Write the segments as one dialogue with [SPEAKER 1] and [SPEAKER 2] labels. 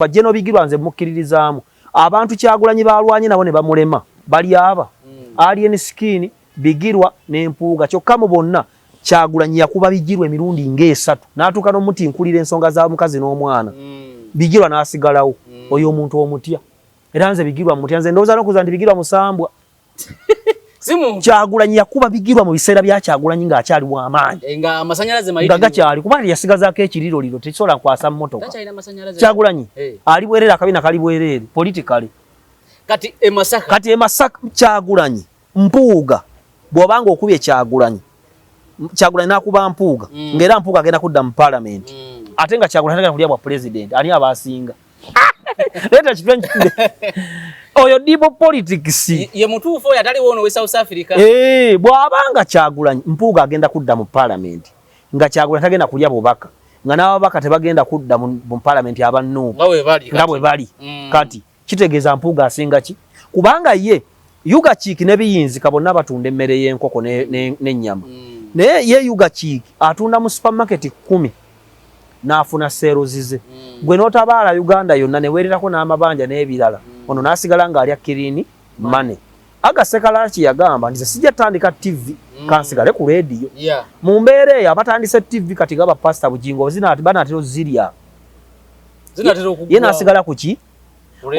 [SPEAKER 1] Bajeno Bigirwa nze mukkiririzaamu abantu Kyagulanyi balwanye nabo ne bamulema bali aba Alien Skin Bigirwa n'Empuuga kyokka mu bonna Kyagulanyi yakuba Bigirwa emirundi ng'esatu n'atuuka n'omuti nkulira ensonga za mukazi n'omwana Bigirwa n'asigalawo oyo omuntu omutya era nze Bigirwa mutya nze ndowooza n'okuza nti Bigirwa musambwa
[SPEAKER 2] simu
[SPEAKER 1] Kyagulanyi yakuba Bigirwa mu biseera bya Kyagulanyi ng'akyali w'amaanyi
[SPEAKER 2] nga amasanyalaze mayiti
[SPEAKER 1] nga gakyali kuba yasigazaako ekiriro liro tekisobola kwasa mmotoka
[SPEAKER 2] gakyalina amasanyalaze
[SPEAKER 1] Kyagulanyi ali bwerere akabina kali bwerere politically
[SPEAKER 2] kati
[SPEAKER 1] Masaka Kyagulanyi Mpuuga bw'obanga okubye Kyagulanyi n'akuba Mpuuga ng'era Mpuuga agenda kudda mu parliament ate nga Kyagulanyi agenda kulya bwa president ani abasinga leta kipenje oyo dibo politics
[SPEAKER 2] ye mutuufo yatali wono we South Africa
[SPEAKER 1] bw'abanga Kyagulanyi Mpuuga agenda kudda mu parliament nga Kyagulanyi tagenda kulya bubaka nga n'ababaka tebagenda kudda mu parliament abannu nga bwe bali kati kitegeeza Mpuuga asinga ki kubanga ye Yuga Chiiki ne biyinzika bonna batunda emmere y'enkoko n'ennyama naye ye Yuga Chiiki atunda mu supermarket 10 n'afuna seerozize gwe n'otabaala Uganda yonna ne weererako n'amabanja n'ebirala ono n'asigala ng'alya kirini mane Agasekalaki yagamba nti sijja tandika TV kansigale ku radio mu mbeera eyo abatandise TV kati gaba Pastor Bujingo banaatero zirya ye n'asigala ku ki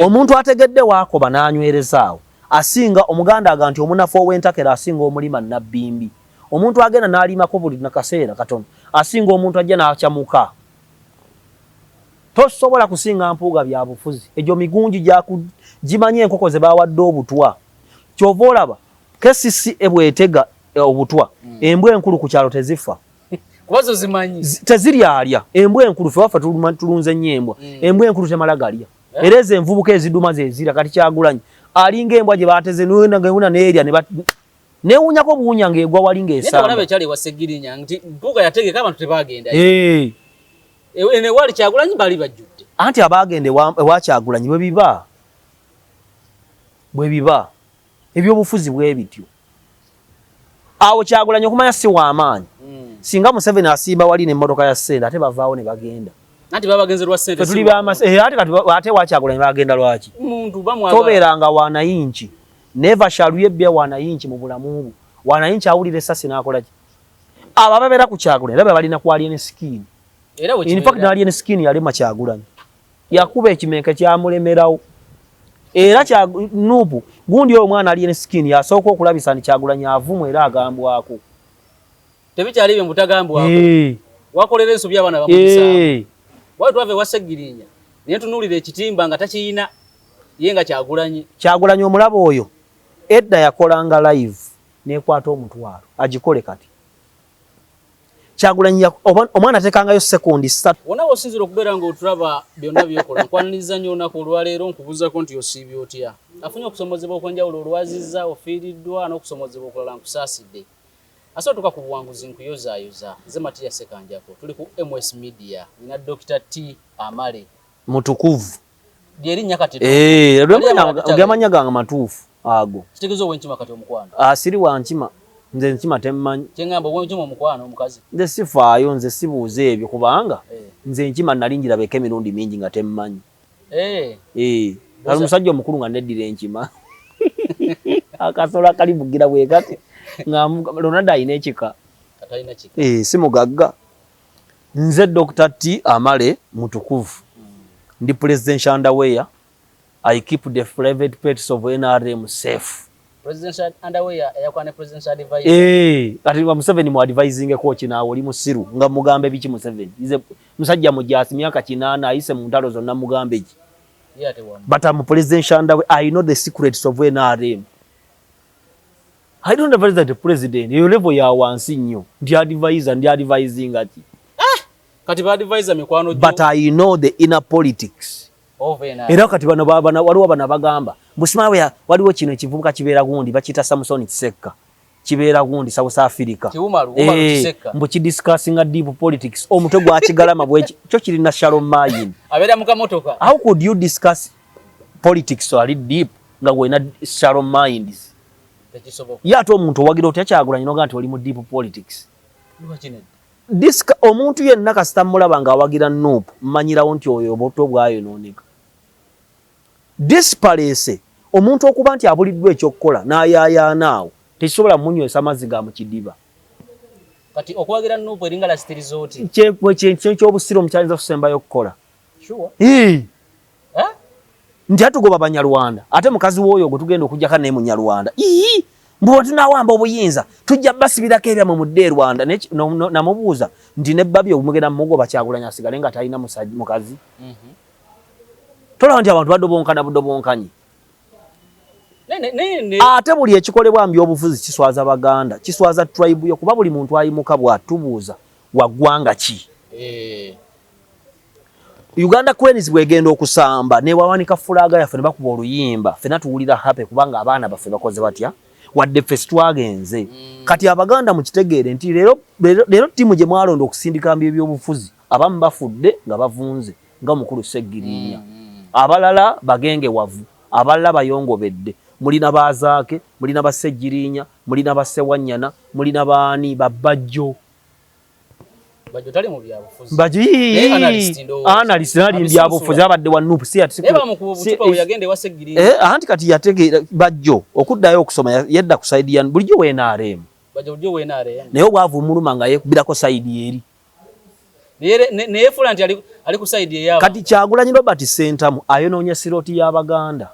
[SPEAKER 1] omuntu ategedde waakoba n'anywerezaawo asinga omuganda aga nti omunafu ow'entakera asinga omulima nabbimbi omuntu agenda n'alimako buli nakaseera katono asinga omuntu ajja n'akyamuka tosobola kusinga Mpuuga bya bufuzi egyo migunji gimanye enkoko ze bawadde obutwa kyova olaba kesisi ebwetega obutwa embwa enkulu ku kyalo tezifa
[SPEAKER 2] kubazo zimanyi
[SPEAKER 1] teziryalya embwa enkulu fe waffe tulunze nnyo embwa enkulu temala galya era ezo envubuka eziduma zezira kati Kyagulanyi alinga embwa gye bateze n'ewuna n'erya newunyako buwunya ng'egwa wali ng'esamba
[SPEAKER 2] walabe kyali wasegirinya nti Mpuuga yategeka abantu tebagenda ene wali Kyagulanyi bali bajjudde
[SPEAKER 1] anti abagende ewa Kyagulanyi bwe biba ebyobufuzi bwe bityo awo Kyagulanyi okumanya si w'amaanyi singa Museveni asimba wali n'emmotoka ya ssente ate bavaawo ne bagenda
[SPEAKER 2] anti babagenze lwa ssente
[SPEAKER 1] ate wa Kyagulanyi bagenda lwaki
[SPEAKER 2] muntu bamwagala
[SPEAKER 1] tobeeranga wanayinki never shall we be wanayinki mu bulamu bwo wanayinki awulira essasi n'akola ki abo ababeera ku Kyagulanyi era balina ku Alien Skin in fact Alien Skin yalema Kyagulanyi yakuba ekimenke kyamulemerawo era Nuupu gundi omwana Alien Skin yasooka okulabisa nti Kyagulanyi avumu era agambwako
[SPEAKER 2] tebikyali bye mutagambwako wakolera ensobi abana bamugisa wali twave wasegirinya naye tunuulira ekitimba nga takiyina ye nga Kyagulanyi omulaba oyo edda yakolanga live nekwata omutwalo agikole kati Kyagulanyi omwana atekangayo sekondi 3 wona wosinzira okubeera ng'otulaba byonna byokola nkwaniriza nnyo olunaku olwaleero nkubuuzako nti osiibye otya afunye okusomozebwa okwenjawulo olwazizza ofiiriddwa n'okusomozebwa okulala nkusaasidde asootuka ku buwanguzi nkuyozaayoza nze Matiya Sekanjako tuli ku MS Media nina Dr. T. Amale
[SPEAKER 1] mutukuvu
[SPEAKER 2] lyerinnya kati
[SPEAKER 1] gamanya gange matuufu ago
[SPEAKER 2] kitegeeza ow'enkima kati omukwano
[SPEAKER 1] siri wankima nze nkima temmanyi
[SPEAKER 2] kyengamba ow'enkima omukwano omukazi
[SPEAKER 1] nze sifaayo nze sibuuza ebyo kubanga nze enkima nali njirabeko emirundi mingi nga temmanyi ali omusajja omukulu nga neddira enkima akasolo akali bugira bwe kati nga Ronaldo ayina ekika si mugagga nze Dr. T. Amale mutukuvu ndi presidential underwear I keep the private pets of NRM safe
[SPEAKER 2] presidential underwear yakwane presidential advisor
[SPEAKER 1] kati wa Museveni mu advising coach na oli musiru nga mugambe biki Museveni ize musajja mujasi myaka 8 ayise mu ntalo zonna mugambe ki but I'm presidential underwear I know the secrets of NRM I don't advise the president you level ya wansi nnyo ndi advisor ndi advising ati
[SPEAKER 2] kati ba advisor mikwano
[SPEAKER 1] but I know the inner politics era kati bano waliwo bana bagamba busimawe waliwo kino ekivubuka kibeera gundi bakita Samson Kisekka kibeera gundi South Africa mbu kidiscussinga deep politics omutwe gwa kigalama bweki kyo kiri na Shalom Mayin
[SPEAKER 2] abeera muka motoka
[SPEAKER 1] how could you discuss politics so ali deep nga wena Shalom Mayin yato omuntu wagira otya Kyagulanyi noga nti oli mu deep politics omuntu yenna kasita mulaba nga awagira Nuupu mmanyirawo nti oyo obuto bwayo nooneka Disparese omuntu okuba nti abuliddwa ekyokukola n'ayaayaanaawo tekisobola munywesa mazzi ga mu kidiba.
[SPEAKER 2] Kati okwagira Nuupu eringa lasitirizo oti
[SPEAKER 1] ky'obusiro omukyayinza kusembayo okukola.
[SPEAKER 2] Sure.
[SPEAKER 1] Nti atugoba Banyarwanda ate mukazi w'oyo gwe tugenda okugjako naye Munyarwanda. Mbuwe tunawamba obuyinza tujja basibirako ebyamwe mu dde Rwanda namubuuza nti ne babye omugenda mugoba Kyagulanyi asigale nga talina mukazi. Tolaba nti abantu badobonkana budobonkanyi. Ate buli ekikolebwa mu byobufuzi kiswaza Baganda, kiswaza tribe yo kuba buli muntu ayimuka bw'atubuuza wa ggwanga ki. Uganda Cranes bwegenda okusamba ne wawanika fulaga yaffe ne bakuba oluyimba ffenna tuwulira happy kubanga abaana baffe bakoze batya wadde ffe twagenze. Kati Abaganda mukitegeere nti leero ttiimu gye mwalonda okusindika by'ebyobufuzi abamu bafudde nga bavunze nga Mukulu Seggirinya. Abalala bagenge wavu, abalala bayongobedde. Mulina Bazaake, mulina Baseggirinya, mulina Basewanyana, mulina baani Babajjo.
[SPEAKER 2] Bajjo tali mu byabufuzi.
[SPEAKER 1] Analyst nali byabufuzi abadde wa Nuupu si ati.
[SPEAKER 2] Eba mukubo butupa yagende wa Seggirinya.
[SPEAKER 1] Anti kati yategeera Bajjo okuddayo okusoma yedda ku side ya bulijjo WNRM.
[SPEAKER 2] Bajjo bulijjo WNRM.
[SPEAKER 1] Naye obwavu muluma nga yekubirako side eri.
[SPEAKER 2] Naye fula nti ali ku side eyabo.
[SPEAKER 1] Kati Kyagulanyi Robert Sentamu ayonoonya siroti y'Abaganda.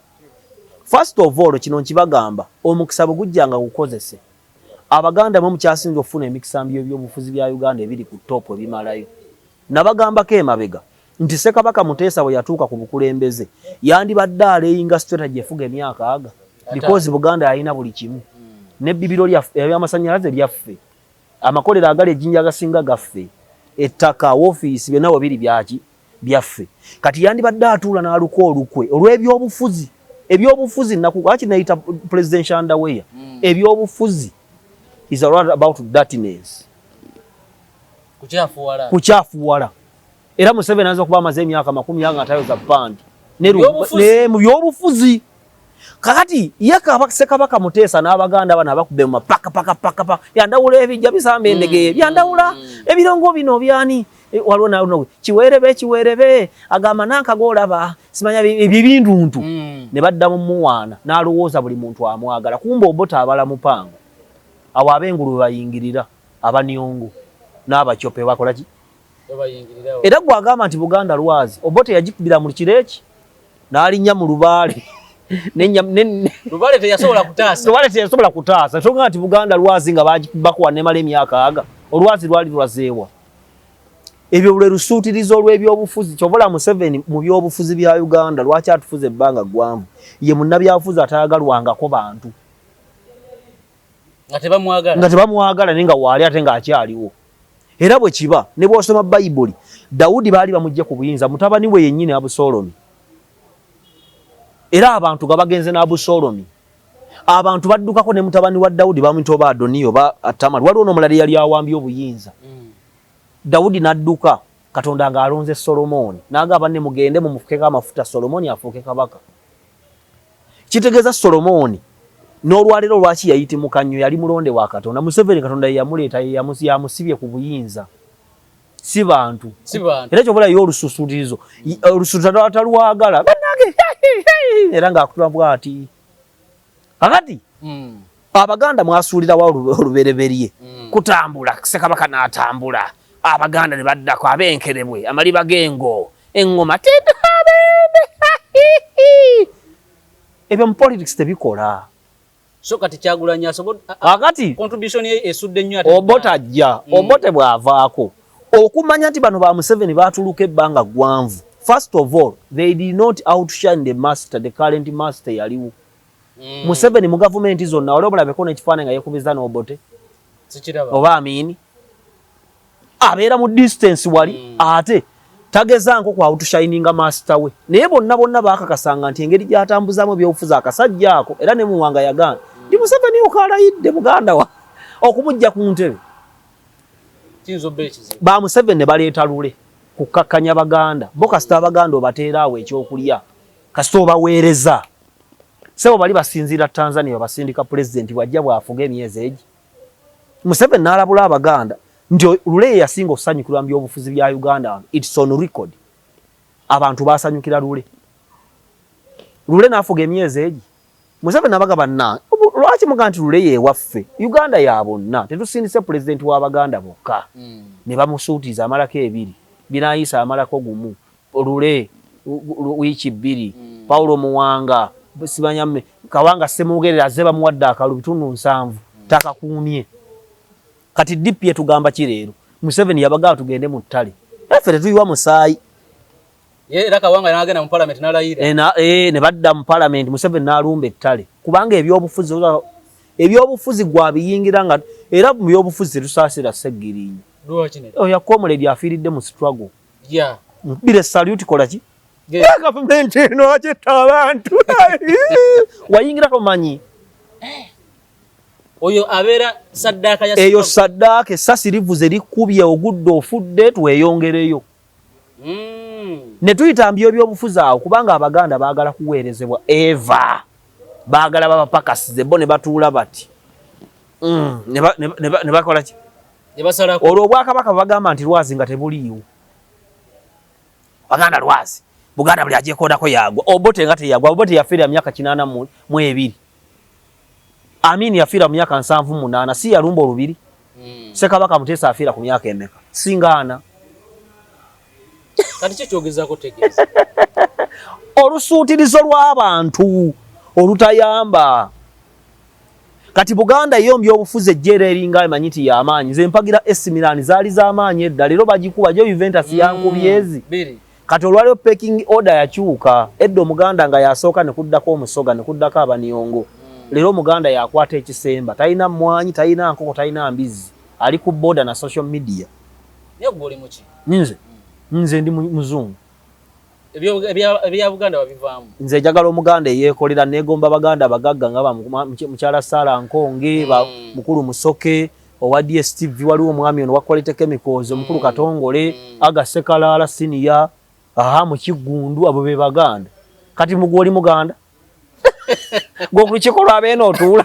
[SPEAKER 1] First of all kino nkibagamba omukisa bugujjanga gukozese. Abaganda mu kyasinze ofuna emikisa by'obufuzi bya Uganda ebiri ku top ebimalayo. Nabagambako emabega nti Ssekabaka Muteesa bwe yatuuka ku bukulembeze yandibadde aleyinga strategy efuga emyaka aga because Buganda yalina buli kimu. Ne bibiro by'amasannyalaze lyaffe, amakolero agali ejjinja agasinga gaffe, ettaka woofiisi byonna biri byaki byaffe. Kati yandibadde atuula n'aluka olukwe olw'ebyobufuzi. Ebyobufuzi nakukwaki naita presidential underwear. Ebyobufuzi is around about dirtiness. Kuchafuwala. Era Museveni anza kuba amaze emyaka 10 nga atayoza pandi. Ne mu byobufuzi. Kakati Ssekabaka Muteesa n'Abaganda bana bakube mu paka. Yandawula ebijja bisamba endege. Yandawula ebirongo bino byani. Waliwo nawe kiwerebe agamba nankagolaba simanya ebibinduntu ne badda mu muwaana n'alowooza buli muntu amwagala kumba Obote abala mupango awo abengulu bayingirira abaniongo n'abachope bakola ki era gwagamba nti Buganda lwazi Obote yagikubira mu kireki n'alinnya mu lubaale
[SPEAKER 2] lubaale
[SPEAKER 1] teyasobola kutaasa tonga nti Buganda lwazi nga bagikubakuwa nemala emyaka aga olwazi lwali lwazeewa. Ebyo bule lusuutirizo olw'ebyobufuzi kyobola Museveni mu byobufuzi bya Uganda lwaki atufuze ebbanga ggwanvu ye munnabyabufuzi atayagalwangako bantu nga tebamwagala naye nga waali ate ng'akyaliwo. Era bwe kiba ne bw'osoma Bayibuli Dawudi baali bamugye ku buyinza mutabani we yennyini Abusolomi era abantu nga bagenze n'Abusolomi abantu baddukako ne mutabani wa Dawudi bamuyita oba Adoniyo oba Tamali waliwo n'omulala yali awambye obuyinza. Dawudi nadduka Katonda nga alonze Solomoni n'agamba ne mugende mumufukeko amafuta Solomoni afuuke kabaka. Kitegeeza Solomoni n'olwaliro lwaki yayitimuka nnyo yali mulonde wa Katonda. Museveni Katonda yamuleeta yamusibye ku buyinza si bantu. Era kyobula yo olususutirizo olususutirzo atalwagala bannage era ng'akutula bw'ati. Kakati Abaganda mwasuulira wa olubereberye kutambula Ssekabaka n'atambula. Abaganda ne baddako abenkerebwe amaliba gengo engoma tedabende ebyo mu politics tebikola.
[SPEAKER 2] So kati Kyagulanyi
[SPEAKER 1] akati
[SPEAKER 2] contribution ye esudde nnyo ate
[SPEAKER 1] Obote ajja Obote bw'avaako okumanya nti bano ba Museveni baatuluka ebbanga ggwanvu. First of all they did not outshine the current master yaliwo. Museveni mu gavumenti zonna wali obulabeko n'ekifaananyi nga yeekubiza n'Obote oba Amini abeera mu distance wali ate tagezanko kwa outshininga master we naye bonna baakakasanga nti engeri gy'atambuzaamu ebyobufuzi akasajja ako era ne muwanga yagana ndi Museveni okalayidde Buganda wa okumujja ku ntebe ba Museveni ne baleeta lule kukakkanya Baganda bo kasita Abaganda obateera awo ekyokulya kasita obaweereza sebo bali basinziira Tanzania basindika president bwajja bwafuga emyezi egi. Museveni n'alabula Abaganda ndio lule yasinga okusanyukirwa mu byobufuzi bya Uganda. It's on record. Abantu basanyukira lule. Lule nafuga emyezi egi. Museveni nabaga banna. Lwaki muganti Lule ye waffe? Uganda ya bonna. Tetusindise president wa Baganda bokka. Ne bamusuutiza amalako 2. Binayisa amalako gumu. Lule wiiki 2. Paulo Muwanga Sibanyamme Kawanga Semugerera azeba muwadde akalu bitundu 7 takakuumye. Kati DP yetugamba kireero. Museveni yabaga tugende mu ttale. Effe tetuyiwa musaayi.
[SPEAKER 2] Era Kawanga n'agenda mu parliament n'alayira.
[SPEAKER 1] Ne badda mu parliament Museveni n'alumba ettale. Kubanga ebyobufuzi gwa biyingira nga era mu byobufuzi tusaasira Sseggirinya.
[SPEAKER 2] Lwaki ne?
[SPEAKER 1] Oya Comrade afiiridde mu struggle.
[SPEAKER 2] Yeah.
[SPEAKER 1] Bire salute kola ki? Yeah. Government no acheta abantu. Wayingira komanyi.
[SPEAKER 2] Oyo abera saddaka ya
[SPEAKER 1] eyo saddaka esasi livuze likubye ogudde ofudde tweyongereyo. Ne tuyitambye ebyobufuzi awo kubanga Abaganda baagala kuweerezebwa eva. Baagala babapakasize bo ne batuula bati. Ne bakola ki?
[SPEAKER 2] Ne basalako.
[SPEAKER 1] Olwo Obwakabaka bagamba nti lwazi nga tebuliiwo. Baganda lwazi. Buganda buli ajekodako yagwa. Obote nga teyagwa. Obote yafiira myaka 82. Amini yafiira myaka 78. Si yalumba olubiri. Ssekabaka Muteesa afiira ku myaka emeka. Singaana.
[SPEAKER 2] Kati kyogezako tegeeza.
[SPEAKER 1] Olusuutirizo lw'abantu olutayamba. Kati Buganda yo mbyobufuzi ejjera eringa emanyiti ya amaanyi. Nze mpagira AC Milan zaali za amaanyi edda leero bagikuba jo Juventus yankubyezi. Kati olwaliwo packing order yakyuka edda Omuganda nga yasooka ne kuddako Omusoga ne kuddako Abaniyongo. Leero Omuganda yakwata ekisemba. Talina mwanyi, talina nkoko, talina mbizi. Ali ku border na social media.
[SPEAKER 2] Niyo goli muki?
[SPEAKER 1] Nze ndi muzungu.
[SPEAKER 2] Ebya Buganda babivaamu.
[SPEAKER 1] Nze njagala Omuganda yeekolera negomba Baganda bagagga nga mukyala Sala Nkonge, mukulu Musoke, owa DSTV waliwo omwami ono wa Quality Chemicals, omukulu Katongole, Agasekalala Senior, mu Kigundu abo be Baganda. Kati mugoli Muganda. Gokuluchiko lwabeno otuula.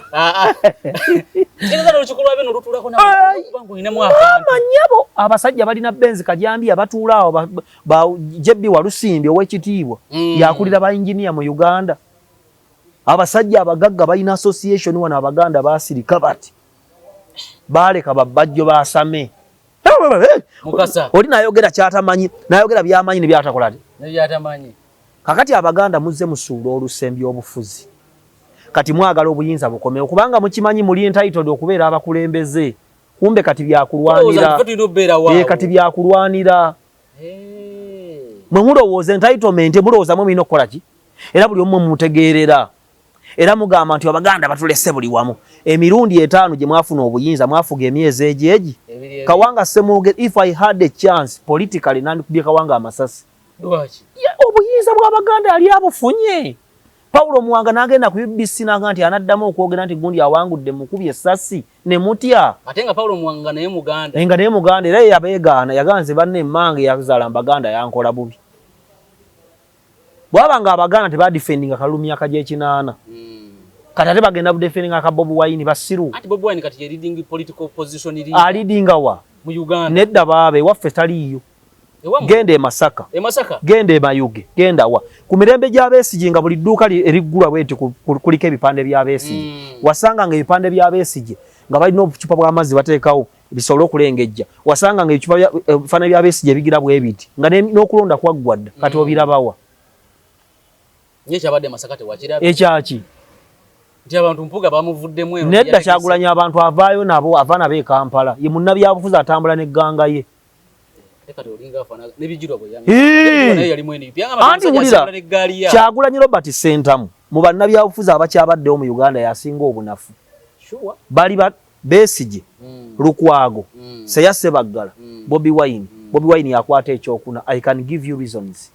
[SPEAKER 2] Kigenda oluchiko lwabeno olutulako na bangu ine mwaka.
[SPEAKER 1] Manyabo abasajja balina Benz Kajambi abatuula awo ba Jebbi Walusimbi owekitiibwa yakulira ba engineer mu Uganda. Abasajja abagagga balina association wana Abaganda basirika bati. Baleka babajjo basame.
[SPEAKER 2] Mukasa.
[SPEAKER 1] Oli nayogera kyatamanyi, nayogera byamanyi ne byatakolati.
[SPEAKER 2] Ne byatamanyi.
[SPEAKER 1] Kakati Abaganda muzze musuula olusembi obufuzi. Kati mwagala obuyinza bukomewo kubanga mukimanyi muli entitled okubeera abakulembeze. Kumbe kati byakulwanira. Kati byakulwanira. Mwe mulowooza entitlement mulowooza mu mino kola ki? Era buli omu mutegeerera. Era mugamba nti Abaganda batulese buli wamu. Emirundi 5 gye mwafuna obuyinza mwafuga emyezi ejeji. Kawanga Semuge, if I had a chance politically nandi kubye Kawanga amasasi.
[SPEAKER 2] Lwaki?
[SPEAKER 1] Obuyinza bw'Abaganda ali abufunye. Paulo Muwanga n'agenda ku BBC n'agamba nti anaddamu okwogera nti gundi awangudde mukubye essasi ne mutya.
[SPEAKER 2] Ate nga Paulo Muwanga naye Muganda.
[SPEAKER 1] Nga naye Muganda era yabeegaana yaganze banne emmange yazaala Baganda yankola bubi. Bwabanga Abaganda tebadifendinga Kalumya Kajekinana. Kati ate bagenda budefendinga ka Bobi Wine basiru.
[SPEAKER 2] Ati Bobi Wine kati ye leading political position iri.
[SPEAKER 1] Leadinga wa
[SPEAKER 2] mu Uganda.
[SPEAKER 1] Nedda baabe waffe taliyo. Gende Masaka.
[SPEAKER 2] Masaka.
[SPEAKER 1] Gende Mayuge. Genda wa. Ku mirembe gya Besigye nga buli dduuka eriggula bweti kuliko ebipande bya Besigye. Wasanga nga ebipande bya Besigye nga balina obucupa bw'amazzi bateekawo bisobola okulengejja. Wasanga nga ebipande bya Besigye bigira bwebiti. Nga n'okulonda kwaggwadda kati obirabawa.
[SPEAKER 2] Nye kyabadde Masaka tewakirabye.
[SPEAKER 1] Ekyaki.
[SPEAKER 2] Nti abantu mpuga bamuvuddemu eno.
[SPEAKER 1] Nedda Kyagulanyi abantu avaayo nabo avaana b'e Kampala. Ye munnabyabufuzi atambula n'egganga ye. Anti wulira Kyagulanyi Robert Sentamu mu bannabyabufuzi abakyabaddewo mu Uganda yasinga obunafu. Bali Besigye, Lukwago, Seya Sebaggala, Bobi Wine. Bobi Wine yakwata ekyokuna. I can give you reasons.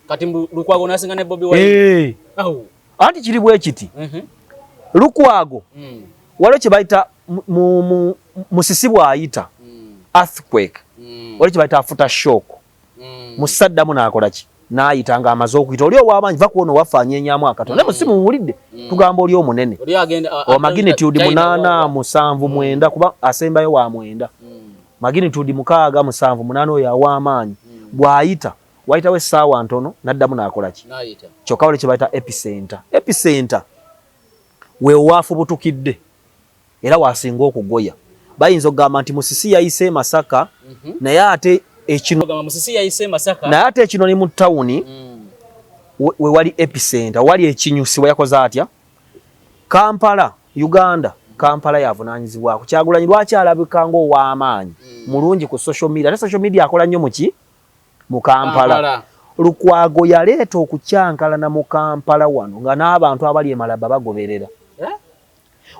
[SPEAKER 2] Kati Lukwago nasinga ne Bobi Wine.
[SPEAKER 1] Anti kiri bwe kiti. Lukwago waliwo kye bayita musisibwa ayita earthquake. Wali kye bayita aftershock. Musaddamu n'akola ki? N'ayitanga amaze okuyita. Oli owamanyi va kuwono wafanya enyamu akatonda. Naye musimu muwulidde. Tugamba oli omunene. Magnitude 8, 7, 9 kuba asembayo wa 9. Magnitude 6, 7, 8 oyo aw'amaanyi. Bw'ayita waitawe sawa ntono naddamu nakola ki kyokka wali kibaita epicenter we wafu butukidde era wasinga okugoya bayinza okugamba nti Musisi yayise Masaka naye ate ekino ni mu tawuni we wali epicenter wali ekinyusi we yakoze atya Kampala Uganda Kampala yavunaanyizibwako Kyagulanyi lwaki alabika ng'ow'amaanyi mulungi ku social media ate social media akola nnyo mu Kampala Lukwago yaleeta okukyankalana mu Kampala wano nga n'abantu abali emalaba bagoberera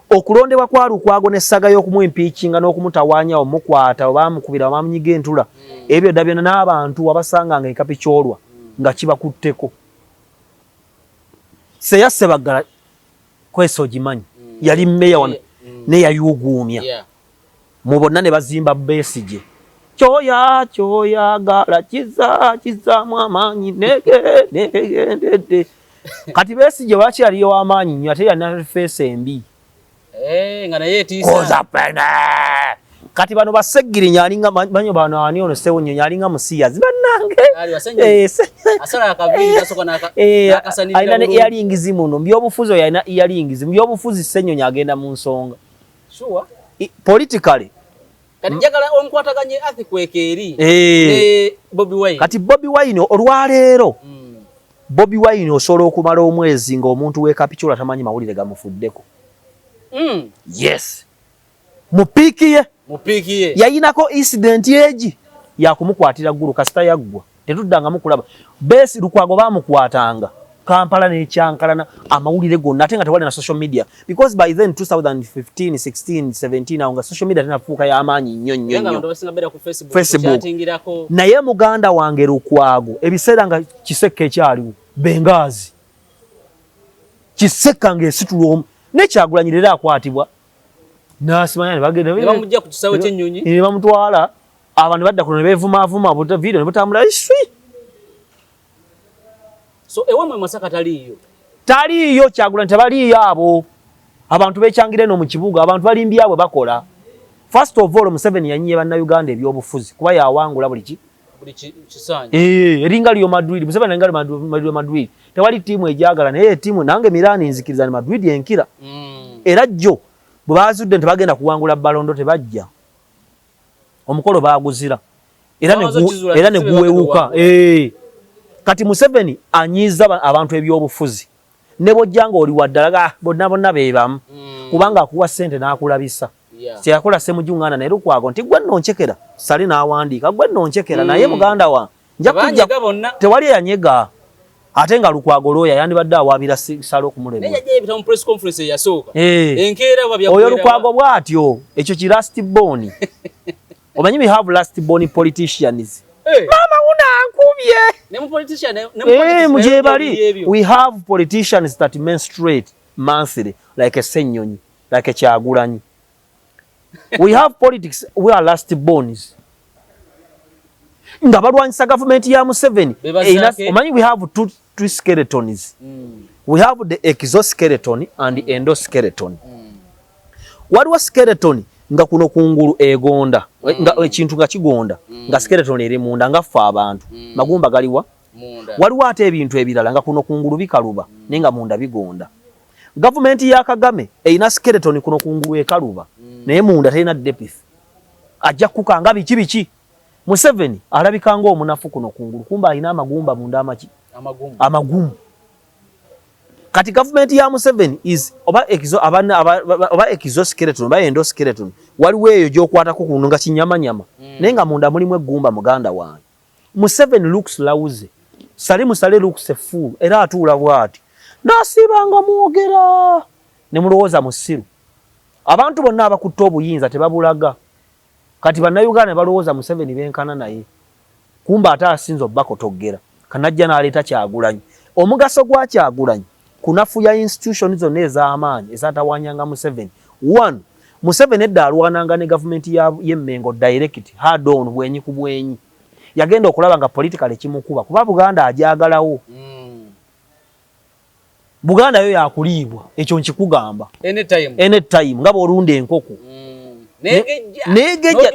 [SPEAKER 1] okulondebwa kwa Lukwago n'essaga y'okumwimpiikinga n'okumutawaanya omukwata obamukubira bamunyiga entula ebyo dda byonna n'abantu abasanganga ekapikyolwa nga kibakutteko Seya Sebagala kwesa ogimanyi yali mmeya wano ne yayuguumya mu bonna ne bazimba Besigye kyoyagala kizaamu amaanyi negendedde kati Besigye lwaki yaliyo amaanyi nnyo ate yalina feesi embi
[SPEAKER 2] nga naye etiisa
[SPEAKER 1] kati bano baseggirinya alinga banyo bano ani ono Sewunyonyi alinga musiyazi bannange alina ne earrings muno mbyobufuzi oyo alina earrings mbyobufuzi Ssenyonyi agenda mu nsonga politically
[SPEAKER 2] kati njagala omukwataganye earthquake eri ne Bobi Wine
[SPEAKER 1] kati Bobi Wine olwaleero Bobi Wine osobola okumala omwezi ng'omuntu w'ekapikyula tamanyi mawulire gamufuddeko yes mupiikiye yayinako incident egi yakumukwatira ggulu kasita yaggwa tetuddanga mukulaba besi Lukwago bamukwatanga Kampala n'ekyankalana amawulire gonna ate nga tewali na social media because by then 2015 16 17 awo nga social media tenafuuka y'amaanyi nnyo Facebook naye muganda wange Lukwago ebiseera nga Kiseka ekyaliwo Bengaazi Kiseka ng'esitula omu ne Kyagulanyi leero akwatibwa nasimanya ne bagenda
[SPEAKER 2] bamujja ku kisawo ky'ennyonyi
[SPEAKER 1] ne bamutwala abantu badda kuno ne beevumaavuma video ne butambula iswi
[SPEAKER 2] so ewamwe Masaka
[SPEAKER 1] taliiyo Kyagulanyi tebaliiyo abo abantu beekyangire eno mu kibuga abantu balimbi abwe bakola first of all Museveni yanyiye bannayuganda ebyobufuzi kuba yawangula buli
[SPEAKER 2] kisaanyi
[SPEAKER 1] eringa liyo Madrid Museveni eringa Madrid tewali tiimu ejagala naye tiimu nange Milani nzikiriza ne Madrid enkira era jjo bwe bazudde tebagenda kuwangula balondo tebajja omukolo baaguzira era ne guwewuka kati Museveni anyiza abantu ebyobufuzi ne bojjanga oli waddalaga bonna beebamu kubanga akuwa ssente n'akulabisa kyeyakola Ssemujjungana naye Lukwago nti gwe nonchekera sali n'awandiika gwe nonchekera naye muganda wa nja kujja tewali yanyega ate nga Lukwago looya yandibadde awaabira salo okumulema oyo Lukwago bw'atyo ekyo ki last born omanyi we have last born politicians mama unankubye mujebali we have politicians that menstruate monthly like a Ssenyonyi like a Kyagulanyi we have politics we are last borns nga balwanyisa government ya Museveni omanyi we have two skeletons we have the exoskeleton and the endoskeleton waliwo skeleton nga kuno kungulu egonda nga ekintu nga kigonda nga skeleton eri munda nga ffe abantu magumba galiwa waliwo ate ebintu ebirala nga kuno kungulu bikaluba nenga munda bigonda government ya Kagame eina skeleton kuno kungulu ekaluba naye munda terina depth ajja kukanga biki Museveni alabika nga omunafu kuno kungulu kumba alina amagumba munda amagumu kati government ya Museveni is oba exoskeleton oba endoskeleton waliwo eyo gy'okwatako kuno nga kinyamanyama naye nga munda mulimu eggumba muganda wange Museveni looks lousy Musale looks a fool era atuula bw'ati n'asiibanga mwogera ne mulowooza musiru abantu bonna abakutte obuyinza tebabulaga kati bannayuganda ne balowooza Museveni benkana naye kumba ate asinza obbakotoggera kanajja n'aleeta Kyagulanyi omugaso gwa Kyagulanyi kunafuya institution zonna ez'amaanyi ezatawanyanga Museveni one Museveni edda alwananga ne government y'Emmengo direct hard on bwenyi ku bwenyi yagenda okulaba nga political ekimukuba kuba Buganda ajagalawo Buganda yo yakuliibwa ekyo nkikugamba
[SPEAKER 2] anytime
[SPEAKER 1] nga bw'olunda enkoko negejja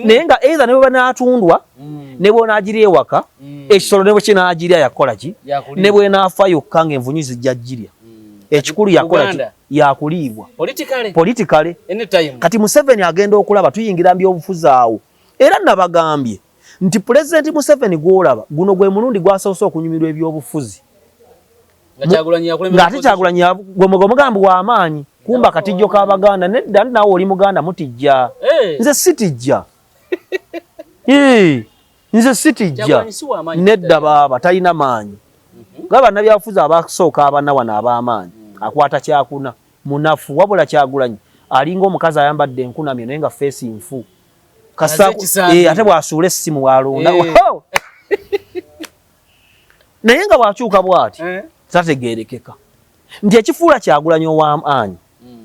[SPEAKER 1] nenga either nebo banatundwa nebo najiri ewaka ekisolo nebo kinajiri yakola ki nebo nafa yokka envunyu zijjajirya ekikulu yakola ki yakulibwa politically kati Museveni agenda okulaba tuyingira mbyobufuzi awo era nabagambye nti President Museveni gwolaba guno gwe mulundi gwasoose okunyumirwa ebyobufuzi ng'ate Kyagulanyi gwomugambo wa amaanyi kumba katijjo k'Abaganda nedda nawe oli Muganda mutijja nze sitijja nze sitijja nedda baba talina maanyi nga bannabyabufuzi abasooka abana wano ab'amaanyi akwata kyakuna munafu wabula Kyagulanyi alinga omukazi ayambadde enkunamyo naye nga feesi nfu ate bw'asuula essimu walonda naye nga bw'akyuka bw'ati tategeerekeka nti ekifuula Kyagulanyi ow'amaanyi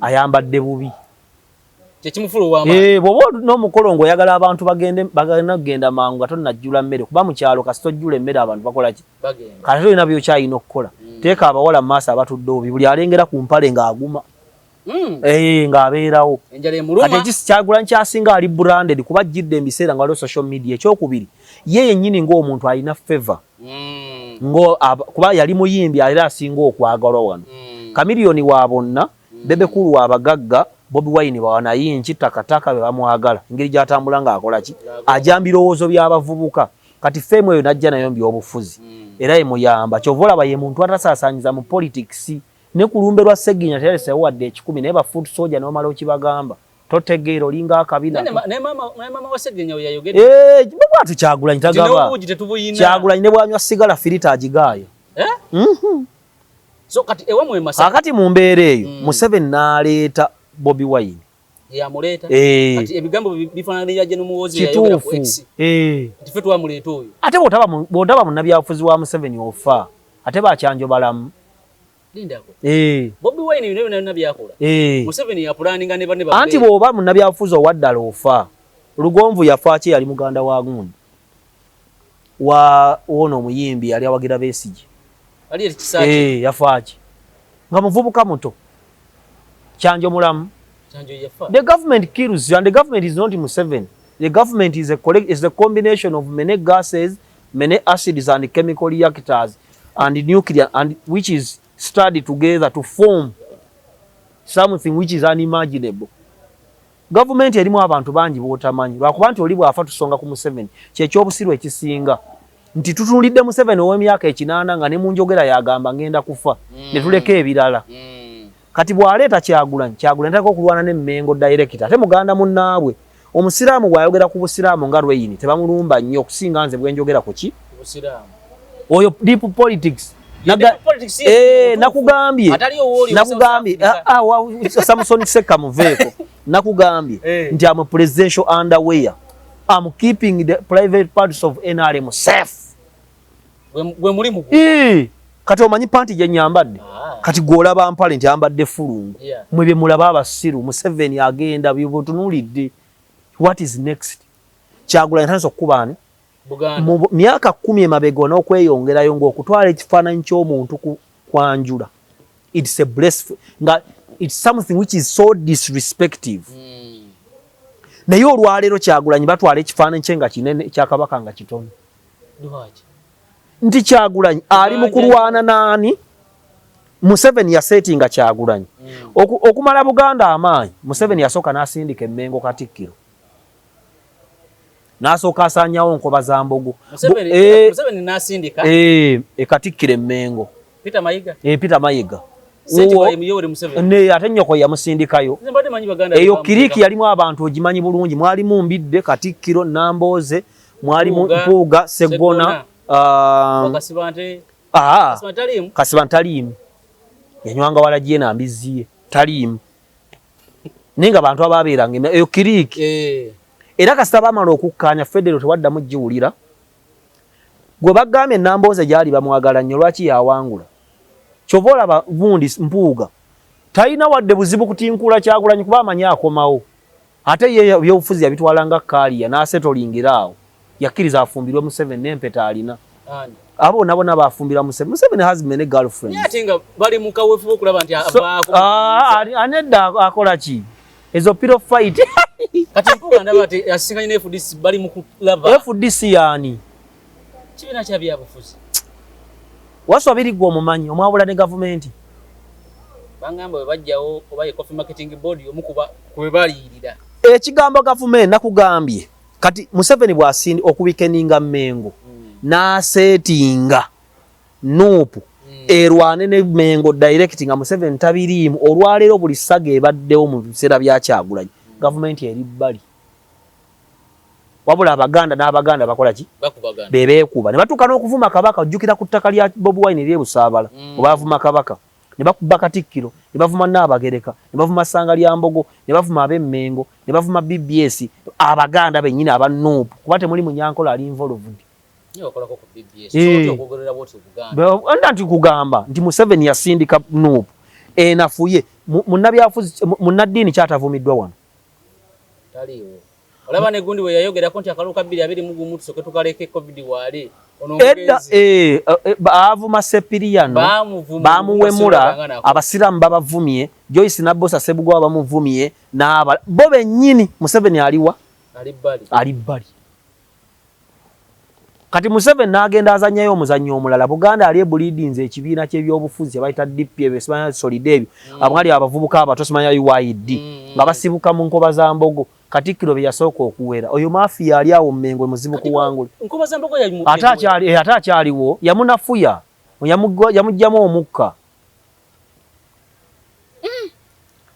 [SPEAKER 1] ayambadde bubi bw'oba n'omukolo ng'oyagala abantu bagenda kugenda mangu nga tonnajjula mmere kuba mu kyalo kasi tojjula emmere abantu bakola ki kati olina byokyalina okukola teeka abawala mu maaso abatudde obubi buli alengera ku mpale ng'aguma ng'abeerawo kati ekisi Kyagulanyi kyasinga ali branded kuba ajjidde ebiseera nga waliwo social media ekyokubiri ye yennyini ng'omuntu alina favor kuba yali muyimbi era asinga okwagalwa wano Kamiliyoni wa bonna Bebekulu wa bagagga Bobi Wine bawanayinki takataka be bamwagala engeri gy'atambula ng'akola ki ajja birowoozo by'abavubuka kati feemu eyo najja nayo mbyobufuzi era emuyamba kyova olaba ye muntu atasaasaanyiza mu politics ne kulumbe lwa Sseginya teyaleseewo wadde ekikumi naye ba foot soldier n'omala okibagamba totegeera olinga akabina
[SPEAKER 2] mama wa Sseginya we yayogedde
[SPEAKER 1] bwatu Kyagulanyi tagaba Kyagulanyi ne bwanywa sigala filita agigaayo
[SPEAKER 2] so kati ewa mwe Masaka
[SPEAKER 1] akati mu mbeera eyo Museveni n'aleeta Bobi Wine
[SPEAKER 2] yamuleeta kati ebigambo bifaananira gye n'omuwozi yayogera ku X nti ffe twamuleeta oyo
[SPEAKER 1] ate bw'otaba munnabyabufuzi wa Museveni ofa ate bakyanjo balamu
[SPEAKER 2] lindako Bobi Wine yonna byakola Museveni yapulaninga ne banne
[SPEAKER 1] anti bw'oba munnabyabufuzi owaddala ofa Lugonvu yafa ki yali muganda wa gundi wa ono omuyimbi yali awagira Besigye yafaaki nga muvubuka muto kyanjo mulamu the government kills you and the government is not Museveni the government is a combination of many gases many acids and chemical reactors and nuclear and which is studied together to form something which is unimaginable government erimu abantu bangi bootamanyi lwakuba nti oli bwafa tusonga ku Museveni kyekyobusiru ekisinga nti tutunulidde Museveni ow'emyaka 8 nga ne mu njogera yagamba ngenda kufa ne tuleka ebirala kati bw'aleeta Kyagulanyi taka okulwana ne Mengo direct ate muganda munnaabwe omusiraamu bw'ayogera ku busiraamu nga Lweyini tebamulumba nnyo okusinga nze bwe njogera ku ki oyo deep politics nakugambye Samson Seka muveeko nakugambye nti am presidential underwear I'm keeping the private parts of NRM safe.
[SPEAKER 2] Gwe mulimu
[SPEAKER 1] kati omanyi panti gye nyambadde kati gwolaba mpale nti ambadde fulungu mwebye mulaba abasiru Museveni agenda bibutunulidde what is next Kyagulanyi tanso okubaani mu myaka 10 emabega n'okweyongerayo ng'okutwala ekifaananyi ky'omuntu kwanjula it's a blasphemy it's something which is so disrespectful naye olwaleero Kyagulanyi batwala ekifaananyi kye nga kinene kya Kabaka nga kitono nti Kyagulanyi ali mu kulwana naani Museveni yasetinga Kyagulanyi okumala Buganda amaanyi Museveni yasooka n'asindika Mengo Katikkiro n'asooka asaanyawo Nkoba za Mbogo
[SPEAKER 2] Museveni n'asindika
[SPEAKER 1] Katikkiro Mengo
[SPEAKER 2] Peter Mayiga
[SPEAKER 1] ate nnyoko yamusindikayo eyo Kiriki yalimu abantu ogimanyi bulungi mwalimu Mbidde Katikkiro Nambooze mwalimu Mpuuga Segona Kasiba ntaliimu yanywanga walagiye nambiziye taliimu naye nga abantu ababeeranga eyo Kiriki era kasita bamala okukkaanya Federo tewaddamu giwulira gwe bagambye Nambooze gyali bamwagala nnyo lwaki yawangula kyova olaba Bundi Mpuuga talina wadde buzibu kutinkula Kyagulanyi kuba amanyi akomawo ate ye ebyobufuzi yabitwalanga Kaaliya n'asetolingira awo yakkiriza afumbirwe Museveni n'empeta alina abo nabo bafumbira Museveni. Museveni has many girlfriends.
[SPEAKER 2] Yatinga bali mukawefu okulaba nti
[SPEAKER 1] anedda akola ki ezo pillow fight
[SPEAKER 2] Kati Mpuuga ndaba ati asisinkanye ne FDC bali mu kulaba.
[SPEAKER 1] FDC yani.
[SPEAKER 2] Kibiina kya byabufuzi.
[SPEAKER 1] Waswabiri gwo omumanyi omwabula ne gavumenti.
[SPEAKER 2] Bangamba we bajjawo oba Coffee Marketing Board omukuba kwe baliyirira.
[SPEAKER 1] Ekigambo gavumenti nakugambye. Kati Museveni bw'asindi okubikeninga Mengo. N'asetinga Nuupu. Erwane ne Mengo directing nga Museveni tabiriimu olwaleero buli saga ebaddewo mu biseera bya Kyagulanyi. Gavumenti eri bbali. Wabula Abaganda n'Abaganda bakola ki?
[SPEAKER 2] Bakubaganda.
[SPEAKER 1] Bebeekuba. Ne batuuka n'okuvuma Kabaka ojjukira ku ttaka lya Bobi Wine ery'e Busaabala. Obavuma Kabaka. Ne bakuba Katikkiro, ne bavuma Nnaabagereka, ne bavuma Ssanga lya Mbogo, ne bavuma ab'Emmengo, ne bavuma BBS, Abaganda bennyini aba Nuupu. Kuba temuli Munyankole ali involved.
[SPEAKER 2] Nyokolako ku BBS. Sote okugorera bwoti Buganda.
[SPEAKER 1] Nti kugamba nti Museveni yasindika Nuupu. Nafuye munnabyafuzi munnaddiini kyatavumiddwa wano.
[SPEAKER 2] Taliwo. Olaba ne gundi we yayogerako nti akaluka 221 tusoke tukaleke COVID wali.
[SPEAKER 1] Edda avuma Sepiriano bamuwemula abasiramu babavumye Joyce Nabosa Sebugwa bamuvumye n'aba bo bennyini Museveni aliwa ali bbali. Kati Museveni n'agenda azannyayo omuzannyo omulala Buganda ali ebulidinze ekibiina ky'ebyobufuzi bayita DP simanya Solidebyo abali abavubuka abato simanya UID nga basibuka mu nkoba za Mbogo. Katikkiro bye yasooka okuwera oyo mafia ali awo Mmengo muzibu kuwangula
[SPEAKER 2] nkoba za Mbogo yali
[SPEAKER 1] atakyaliwo yamunafuya yamugjamu omukka.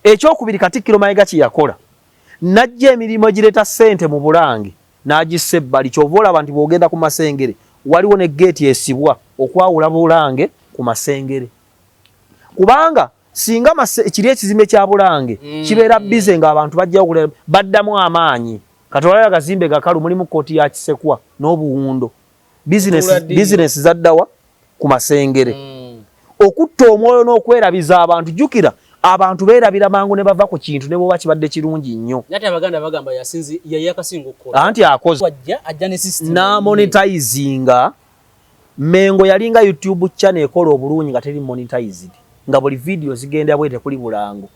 [SPEAKER 1] Ekyokubiri Katikkiro Mayiga kye yakola najja emirimu gireeta ssente mu Bulange n'agisse ebbali kyova olaba nti bw'ogenda ku Masengere waliwo ne geeti esibwa okwawula Bulange ku Masengere kubanga singa kiri ekizimbe kya Bulange kibeera bize nga abantu bajja okulera baddamu amaanyi katwala akazimbe gakalu mulimu kooti ya Kisekwa n'obuwundo business zaddawa ku Masengere okutta omwoyo n'okwerabiza abantu jjukira abantu beerabira mangu ne bava ku kintu ne bwoba kibadde kirungi nnyo.
[SPEAKER 2] Nate Abaganda bagamba yasinzi yakasinga okukola
[SPEAKER 1] anti akoze
[SPEAKER 2] ajja ne system
[SPEAKER 1] na monetizinga Mengo yalinga YouTube channel ekola obulungi nga teri monetized nga buli video zigenda bwete kuli Bulango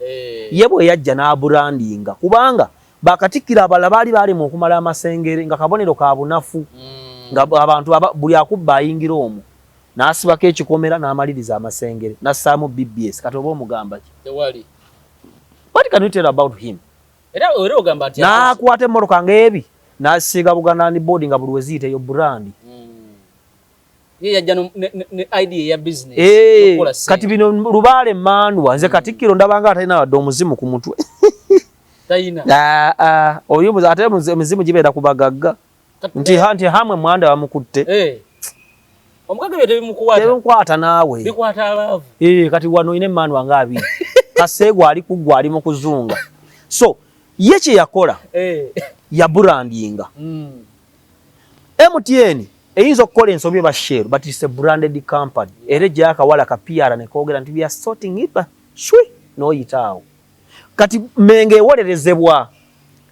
[SPEAKER 1] yebwe yajja na brandinga kubanga Bakatikkira abala bali mu okumala Amasengere nga kabonero ka bunafu nga abantu buli akubba ayingira omwo n'asibako ekikomera n'amaliriza Amasengere n'assaamu BBS kati oba omugamba ki
[SPEAKER 2] tewali.
[SPEAKER 1] What can you tell about him?
[SPEAKER 2] Era ogamba ati
[SPEAKER 1] n'akwata emmoloka ng'ebi n'asiiga Buganda Land Board nga buli weziita eyo brand.
[SPEAKER 2] Ye yajja ne idea ya business
[SPEAKER 1] nokola kati bino Lubaale Mandwa nze Katikkiro ndabanga atalina wadde omuzimu ku mutwe
[SPEAKER 2] tayina
[SPEAKER 1] oyo ate omuzimu gibeera ku bagagga nti hamwe mwanda bamukutte
[SPEAKER 2] omukaga byo
[SPEAKER 1] tebimukwata naawe
[SPEAKER 2] bikwata abavu
[SPEAKER 1] kati wano ine Mandwa nga abiri Kaseegwa ali kuggwa ali mu kuzunga so ye kye yakola ya brandinga MTN eyinza okukola ensobi ba share but it's a branded company era gye akawala ka PR ne koogera nti we are sorting it shwi no yitaawo kati Menge ewolerezebwa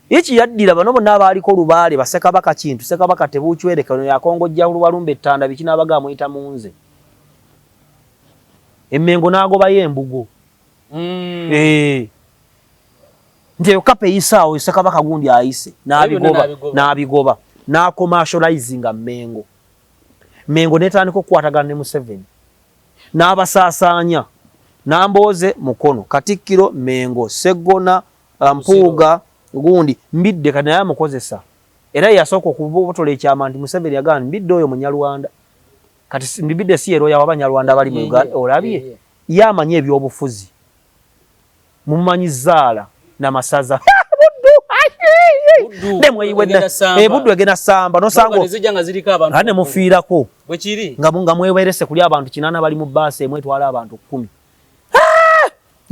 [SPEAKER 1] iki yaddira bano bonna abaaliko Lubaale Basekabaka kintu Sekabaka tebuuchwerekano yakongojja Lubalumbe ettanda bikina abaga muyita munze Emmengo n'agobayo embugo nti okape isaawo Sekabaka gundi ayise n'abigoba na commercializing Mengo netandika okukwatagana ne Museveni n'abasaasaanya Namboze mukono Katikkiro Mengo Segona Mpuuga gundi mbidde kana yamukozesa era yasooka okubotola ekyama nti Museveni yagana mbidde oyo Munyarwanda kati mbidde si ero y'Abanyarwanda bali mu Uganda olabye yamanye ebyobufuzi mumanyizaala na masaza Buddu egenda samba nosango ane mufiirako nga mwewerese kuli abantu 8 bali mu baasi emwe etwala abantu 10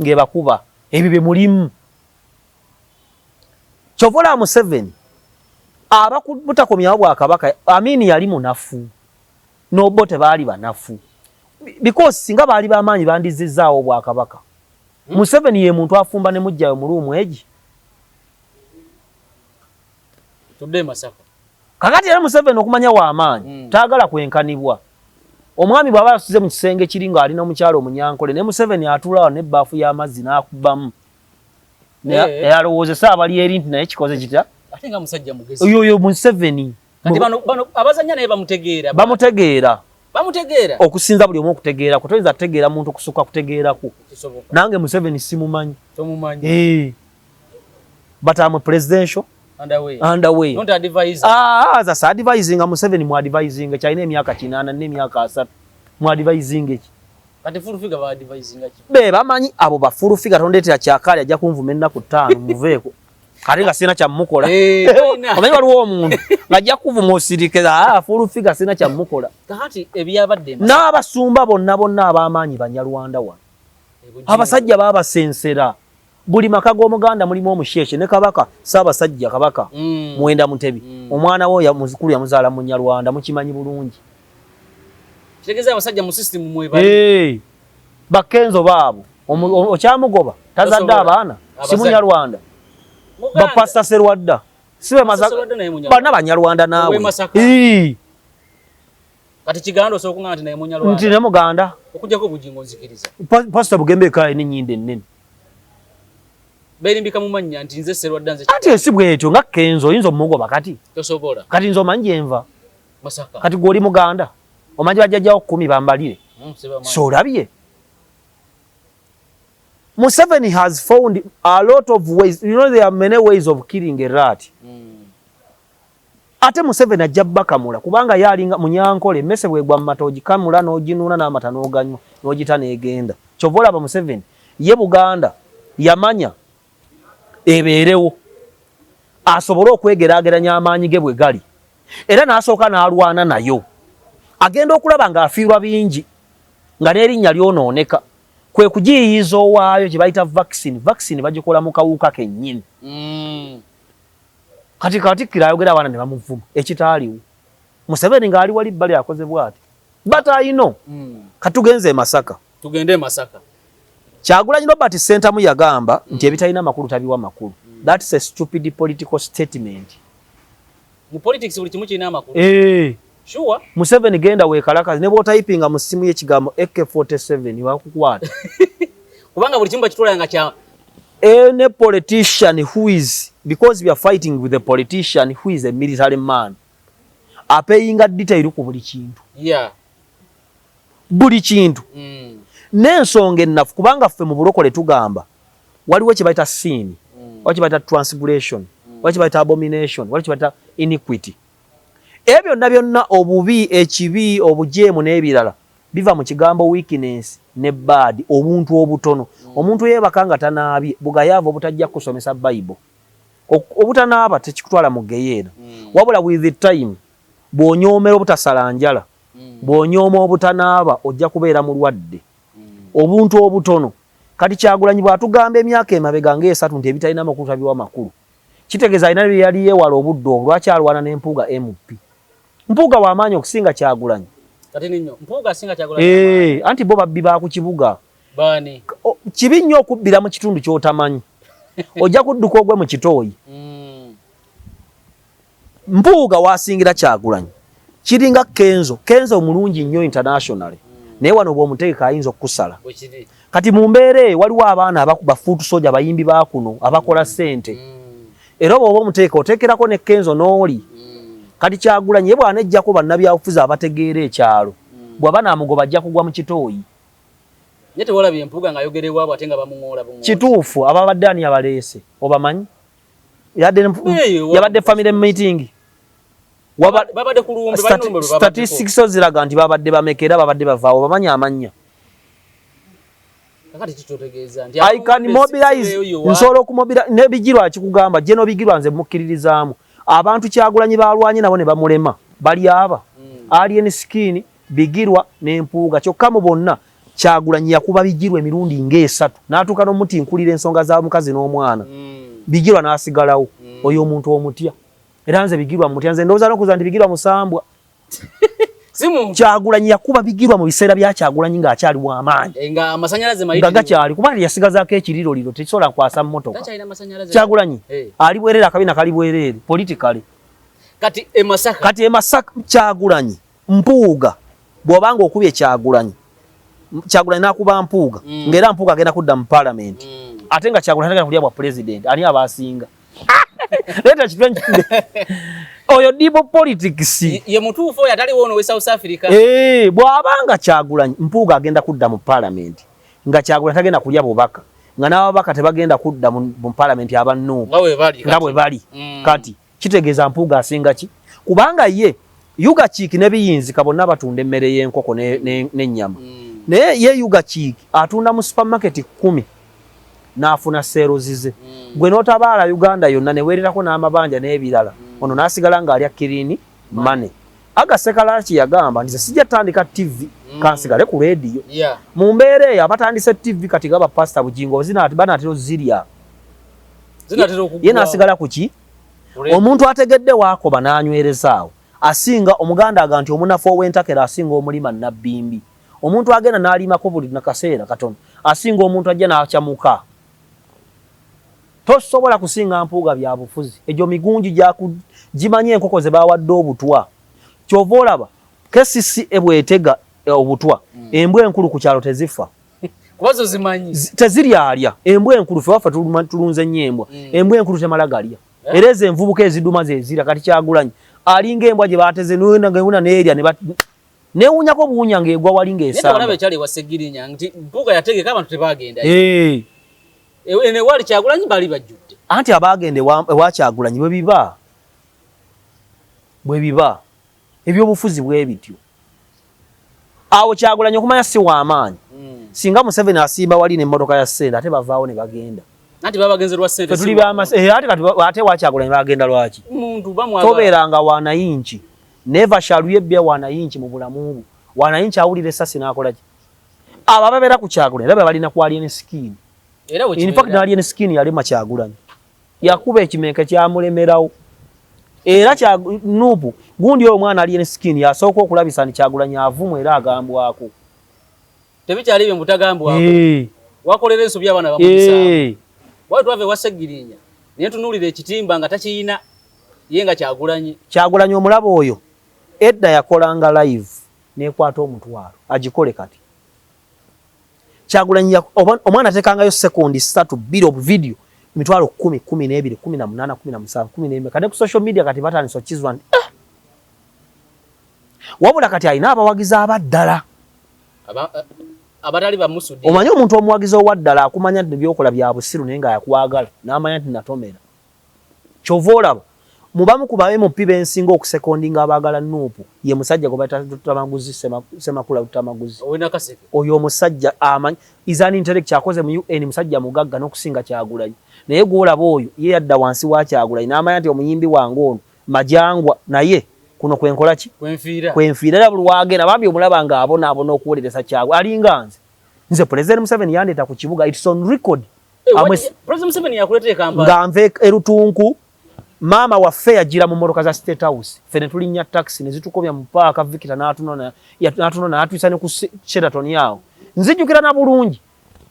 [SPEAKER 1] ngebakuba ebyo bye mulimu Kyovola Museveni abakubutakomyawo Bwakabaka Amini yali munafu n'obbo tebaali banafu because singa baali b'amaanyi bandizizaawo Bwakabaka Museveni ye muntu afumba ne mujjayo mu luumu egi
[SPEAKER 2] tudde Masaka
[SPEAKER 1] kakati era Museveni okumanya w'amaanyi taagala kwenkanibwa omwami bw'aba yasuze mu kisenge kiri nga alina omukyalo Omunyankole ne Museveni atulawo n'ebbaafu y'amazzi n'akubamu alowooza abali eri nti naye kikoze kitya
[SPEAKER 2] ate nga musajja mugezi
[SPEAKER 1] oyo Museveni
[SPEAKER 2] kati bano abazanya naye bamutegeera okusinza buli omu okutegeera ko toyinza kutegeera muntu kusukka kutegeerako nange Museveni simumanyi but I'm a presidential underway not advisor
[SPEAKER 1] that's advising Museveni mu advising China emyaka 8 n'emyaka 3 mu advising eki
[SPEAKER 2] kati full figure ba advising eki
[SPEAKER 1] be bamanyi abo ba full figure tondetera kyakali ajja kunvuma ennaku 5 muveeko kati nga sina kya mukola omanyi waliwo omuntu ng'ajja kuvuma osirikira full figure sina kya mukola
[SPEAKER 2] kati ebyabadde
[SPEAKER 1] n'abasumba bonna ab'amaanyi Banyarwanda wano abasajja babasensera buli maka g'Omuganda mulimu omusheshe ne kabaka Ssaabasajja Kabaka Mwenda Mutebi omwana we muzukulu yamuzaala Munyarwanda mukimanyi bulungi
[SPEAKER 2] kitegeeza abasajja mu system mwebali
[SPEAKER 1] Bakenzo baabo okyamugoba tazadde abaana si Munyarwanda Bapasta Serwadda siwe bana Banyarwanda naawe
[SPEAKER 2] kati Kiganda osobola okungana nti naye Munyarwanda
[SPEAKER 1] nti ne Muganda
[SPEAKER 2] okujjako obujingo nzikiriza
[SPEAKER 1] Pastor Bugembe kaye n'ennyinda ennene
[SPEAKER 2] berimbika mu mannya nti nze Serwadda nze
[SPEAKER 1] ati esi bwetyo nga Kenzo oyinza omugoba kati
[SPEAKER 2] tosobola
[SPEAKER 1] kati nze omanyi enva
[SPEAKER 2] Masaka
[SPEAKER 1] kati gw'oli Muganda omanyi bajjajjawo 10 bambalire so olabye Museveni has found a lot of ways. You know, there are many ways of killing a rat. Ate Museveni ajja bakamula kubanga yalinga Munyankole mese bwegwa matoji kamula n'oginuna n'amata n'oganywa n'ogita n'egenda. Chovola ba Museveni ye Buganda yamanya ebeerewo asobole okwegeraageranya amaanyi ge bwe gali era n'asooka n'alwana nayo agenda okulaba ng'afiirwa bingi nga n'erinnya lyonooneka kwe kujiyiza owaayo kye bayita vaccine bagikola mu kawuka kennyini kati Katikkiro ayogera abaana ne bamuvuma ekitaaliwo Museveni ng'ali wali bbali akoze bw'ati but I know katugenze Masaka
[SPEAKER 2] tugende Masaka
[SPEAKER 1] Kyagulanyi Robert Sentamu yagamba nti ebitalina makulu tabiwa makulu that's a stupid political statement
[SPEAKER 2] mu politics buli kimu kirina amakulu sure
[SPEAKER 1] Museveni genda weekalakazi ne bw'otypinga mu ssimu y'ekigambo AK47 wakukwata
[SPEAKER 2] kubanga buli kimu bakitwala nga kya
[SPEAKER 1] any politician who is because we are fighting with a politician who is a military man apeyinga detail ku buli kintu buli kintu n'ensonga ennafu kubanga ffe mu bulokole tugamba waliwo kye bayita sin waliwo kye bayita transgression waliwo kye bayita abomination waliwo kye bayita iniquity ebyo byonna obubi ekibi obujeemu n'ebirala biva mu kigambo weakness ne bad obuntu obutono omuntu yeebaka tanaabye bugayaavu obutajja kusomesa Bible obutanaaba tekikutwala mu geyeera wabula with the time bw'onyoomera obutasala njala bw'onyooma obutanaaba ojja kubeera mulwadde obuntu obutono kati Kyagulanyi bw'atugamba emyaka emabega ng'esatu nti ebitalina makulu tabiwa makulu kitegeeza alina bye yali yeewala obudde obwo lwaki alwana n'empuuga MP Mpuuga w'amaanyi okusinga Kyagulanyi
[SPEAKER 2] kati ninyo Mpuuga asinga Kyagulanyi
[SPEAKER 1] anti bo babbi ba ku kibuga
[SPEAKER 2] baani
[SPEAKER 1] kibi nnyo okubbira mu kitundu ky'otamanyi ojja kudduka ogwe mu kitooyi Mpuuga waasingira Kyagulanyi kiringa Kenzo mulungi nnyo internationally naye wano bw'omuteeka ayinza okukusala kati mu mbeera waliwo abaana abakuba fuutu soja bayimbi ba kuno abakola ssente era bw'oba omuteeka oteekerako ne Kenzo n'oli kati Kyagulanyi ye bwana ejjako bannabyabufuzi abategeera ekyalo bw'aba n'amugoba ajja kugwa mu kitooyi
[SPEAKER 2] nye tewalabye Empuuga ng'ayogerebwa abo ate nga bamuŋoola
[SPEAKER 1] kituufu ababadde ani abaleese obamanyi yabadde family meeting
[SPEAKER 2] babadde ku lumbe
[SPEAKER 1] statistics ziraga nti babadde bamekera babadde bavaawo bamanyi amannya I can mobilize nsobola okumobilize n'ebigirwa kikugamba gye n'obigirwa nze mukkiririzaamu abantu Kyagulanyi balwanye nabo ne bamulema bali aba alien skin bigirwa n'Empuuga kyokka mu bonna Kyagulanyi yakuba bigirwa emirundi ng'esatu n'atuuka n'omuti nkulira ensonga za mukazi n'omwana bigirwa n'asigalawo oyo omuntu omutya era nze bigirwa mutya nze ndowooza n'okuza nti bigirwa musambwa Kyagulanyi yakuba bigirwa mu biseera bya Kyagulanyi ng'akyali w'amaanyi
[SPEAKER 2] nga amasannyalaze mayitirivu
[SPEAKER 1] nga gakyali kuba yasigazaako ekiriroliro tekisobola nkwasa mmotoka Kyagulanyi ali bwereere akabina kali bwereere politically
[SPEAKER 2] kati e
[SPEAKER 1] Masaka Kyagulanyi Mpuuga bw'obanga okubye Kyagulanyi n'akuba Mpuuga ng'era Mpuuga agenda kudda mu parliament ate nga Kyagulanyi atagenda kulya bwa president ani abasinga leta chifrench oyo dibo politics
[SPEAKER 2] ye mutuufo oyo atali wono we South Africa
[SPEAKER 1] bwabanga Kyagulanyi Mpuuga agenda kudda mu parliament nga Kyagulanyi tagenda kulya bubaka nga n'ababaka tebagenda kudda mu parliament abannu nga bwe bali kati kitegeeza Mpuuga asinga ki kubanga ye Yuga Chiki ne biyinzika bonna batunda emmere y'enkoko n'ennyama naye ye Yuga Chiki atunda mu supermarket 10 n'afuna seero zize gwe n'otabaala Uganda yonna ne weererako n'amabanja n'ebirala ono n'asigala ng'alya kirini mane Agasekalaki yagamba nti sijja tandika TV kansigale ku radio mu mbeera eyo abatandise TV kati gaba pastor Bujingo banaatero zirya ye n'asigala ku ki omuntu ategedde waakoba n'anywerezaawo asinga omuganda aga nti omunafu ow'entakera asinga omulima nabbimbi omuntu agenda n'alimako buli nakaseera katono asinga omuntu ajja n'akyamuka tosobola kusinga Mpuuga bya bufuzi ejo migunji gimanye enkoko ze bawadde obutwa kyova olaba kesisi ebwetega obutwa embwa enkulu ku kyalo tezifa
[SPEAKER 2] kubazo zimanyi
[SPEAKER 1] teziryalya embwa enkulu fe wafa tulunze nyembwa embwa enkulu temala galya ereze envubuka eziduma zezira kati Kyagulanyi alinga embwa gye bateze nuna neerya newunyako buunya ng'egwa wali ng'esamba
[SPEAKER 2] nete walabe kyali wasegirinya nti Mpuuga yategeka abantu tebagenda ene wali Kyagulanyi bali bajjudde
[SPEAKER 1] anti abagende ewa Kyagulanyi bwe biba ebyobufuzi bwe bityo awo Kyagulanyi okumanya si w'amaanyi singa Museveni asimba wali n'emmotoka ya ssente ate bavaawo ne bagenda
[SPEAKER 2] anti babagenze lwa ssente
[SPEAKER 1] tuli ate wa Kyagulanyi bagenda lwaki tobeeranga wanayinki never shall you be wanayinki mu bulamu bwo wanayinki awulira essasi n'akola ki abo ababeera ku Kyagulanyi era balina ku alien skin in fact alien skin yalema Kyagulanyi yakuba ekimenke kyamulemerawo era Nuupu gundi omwana alien skin yasooka okulabisa nti Kyagulanyi avumu era agambwako
[SPEAKER 2] tebikyali bye mutagambwako wakolera ensobi abaana bamugisa watu ave wasegirinya naye tunuulira ekitimba nga takiyina ye nga Kyagulanyi
[SPEAKER 1] omulaba oyo edda yakolanga live nekwata omutwalo agikole kati Kyagulanyi omwana atekangayo sekondi 3 biro video mitwalo 10 12 18 17 14 kati ku social media kati batandise okizwa nti wabula kati alina abawagizi abaddala
[SPEAKER 2] abatali bamusudde
[SPEAKER 1] omanyi omuntu omuwagizi owaddala akumanya nti byokola bya busiru naye nga yakwagala n'amanya nti natomera kyova olaba mubamu ku ba-MP bensinga okusekondinga abaagala Nuupu ye musajja gwe bayita Tamaguzi Semakula Tamaguzi oyo omusajja amanyi izani intellect kyakoze mu UN musajja mugagga n'okusinga Kyagulanyi naye gwolaba oyo ye yadda wansi wa Kyagulanyi n'amanya nti omuyimbi wange ono majangwa naye kuno kwenkola ki kwenfiira era buli waagenda bambi omulaba nga abona okuwolereza Kyagulanyi alinga nze President Museveni yandeeta ku kibuga it's on record
[SPEAKER 2] President Museveni yakuleeta Kampala
[SPEAKER 1] nga nve erutunku mama waffe yagira mu motoka za State House fene tulinnya taxi ne zitukomya mu paaka Victor n'atunona n'atwisa ne ku Sheraton yawo nzijukira na bulungi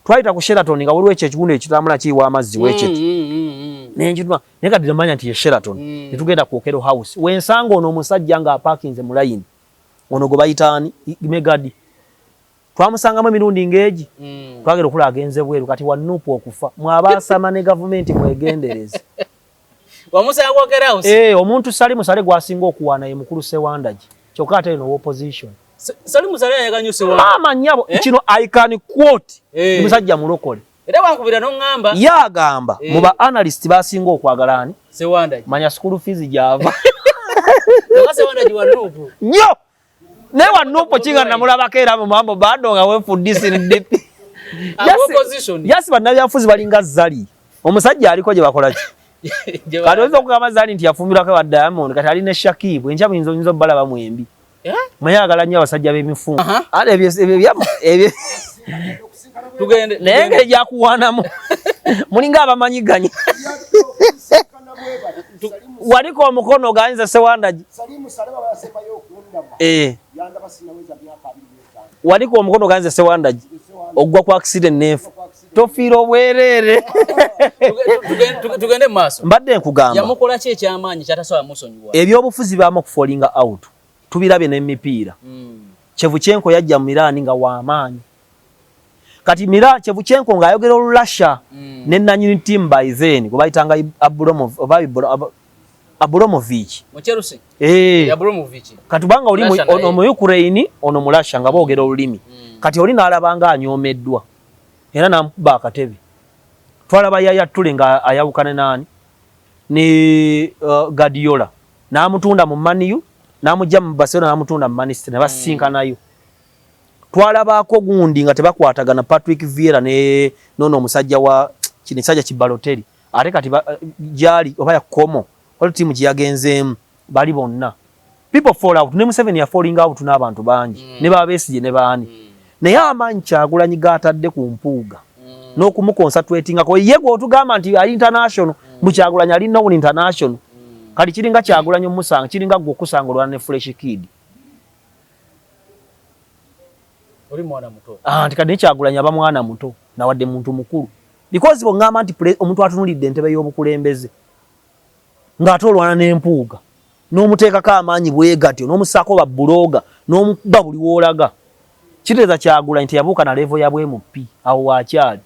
[SPEAKER 1] twayita ku Sheraton nga waliwo ekigundo ekitambula kiwa amazzi weketi nenjitwa nekadde manya nti ye Sheraton netugenda ku Okero House wensanga ono omusajja nga aparkinze mu line ono go bayitani Megadi twamusangamu emirundi ngeegi twagera okula agenze bweru kati wa Nuupu okufa mwabasama ne government mwegendereze
[SPEAKER 2] wamusanga ku Okero House
[SPEAKER 1] omuntu Salimu Sale gwasinga okuwana ye mukulu Sewandagi kyokka ate no opposition
[SPEAKER 2] Salimu Sale yaganyuse Sewandagi
[SPEAKER 1] mama nyabo kino I can quote musajja mulokole
[SPEAKER 2] era wankubira n'ongamba
[SPEAKER 1] yagamba mu ba analyst basinga okwagala ani
[SPEAKER 2] Sewandagi
[SPEAKER 1] manya school fees java
[SPEAKER 2] Sewandagi wa Nuupu
[SPEAKER 1] nyo ne wa Nuupu kinga namulabako era mu mambo bado nga wefudisi ndipi yes bannabyafuzi balinga Zali omusajja aliko gye bakola ki kati oyinza okugamba Zali nti yafumbirwako wa Diamond kati ali ne Shakibu enkya muyinza obbalaba mwembi mayagala nnyo abasajja b'emifumu ate ebyo
[SPEAKER 2] tugende
[SPEAKER 1] naye engeri gyakuwaanamu mulinga abamanyiganya waliko omukono oganyiza Sewandagi waliko omukono oganyiza Sewandagi ogwa ku accident neefu tofiira obwereere
[SPEAKER 2] tugende mu maaso
[SPEAKER 1] mbadde nkugamba
[SPEAKER 2] yamukola ki ekyamaanyi kyatasobola musonyiwa
[SPEAKER 1] ebyobufuzi baamu okufolinga out tubirabye n'emipiira Kyevu Kyenko yajja mu Irani nga w'amaanyi kati Mira Chevchenko ngayogera Russia ne nanyini team by then kubayitanga Abramovich
[SPEAKER 2] mu Chelsea
[SPEAKER 1] Abramovich kati banga oli mu Ukraine ono mu Russia nga boogera olulimi kati oli nalabanga anyomeddwa era namukuba akatebe twalaba Yaya Toure nga ayawukane nani ni Guardiola namutunda mu Man U namujja mu Barcelona namutunda mu Man City ne basinka nayo twalabako gundi nga tebakwatagana Patrick Vieira ne nono omusajja wa kinisajja Kibalotelli ate kati jali oba yakomo wali timu giyagenzeemu bali bonna people fall out ne Museveni ya falling out n'abantu bangi ne babesije ne baani naye amanyi Kyagulanyi gatadde ku mpuuga n'okumuconcentratinga ko yego otugamba nti ali international mu Kyagulanyi ali no international kali kiringa Kyagulanyi omusanga kiringa gwe okusanga olwana ne fresh kid
[SPEAKER 2] oli mwana muto
[SPEAKER 1] nti kadi Kyagulanyi aba mwana muto nawadde muntu mukulu because bongamba nti omuntu atunulidde entebe y'obukulembeze ng'ate olwana n'empuuga n'omuteekako amaanyi bwegatyo n'omusaako babbuloga n'omukuba buli woolaga kitegeeza Kyagulanyi teyabuuka na level ya bwemupi awo wakyali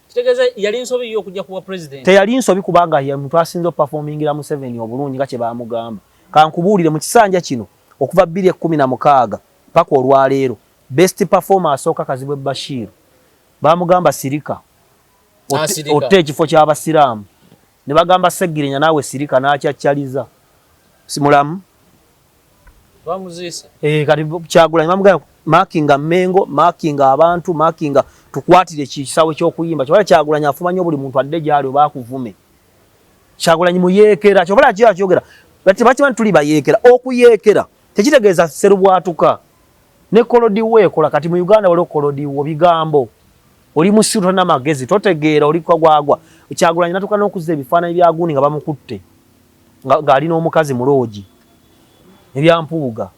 [SPEAKER 2] kitegeeza yali nsobi y'okujja kuba president
[SPEAKER 1] teyali nsobi kubanga ye muntu asinze performingira Museveni obulungi nga kye baamugamba kankubuulire mu kisanja kino okuva 2016 paka olwaleero best performer asooka Kazibwe Bashir baamugamba sirika otte ekifo ky'abasiraamu ne bagamba Seggirinya naawe sirika n'akyakyaliza simulamu
[SPEAKER 2] bamuzise
[SPEAKER 1] kati Kyagulanyi bamugamba makinga Mengo makinga abantu makinga tukwatire ekisawe ky'okuyimba kyobala Kyagulanyi afumanya buli muntu adde gyali oba kuvume Kyagulanyi muyeekera kyobala kyogera bakimanyi tuli bayeekera okuyeekera tekitegeeza serubwatuka ne kolodiwo ekola kati mu Uganda waliwo kolodiwo bigambo oli musiru n'amagezi totegeera oli kwagwagwa Kyagulanyi natuka n'okuzza ebifaananyi bya Gundi nga bamukutte ng'ali n'omukazi muloogi ebyampuuga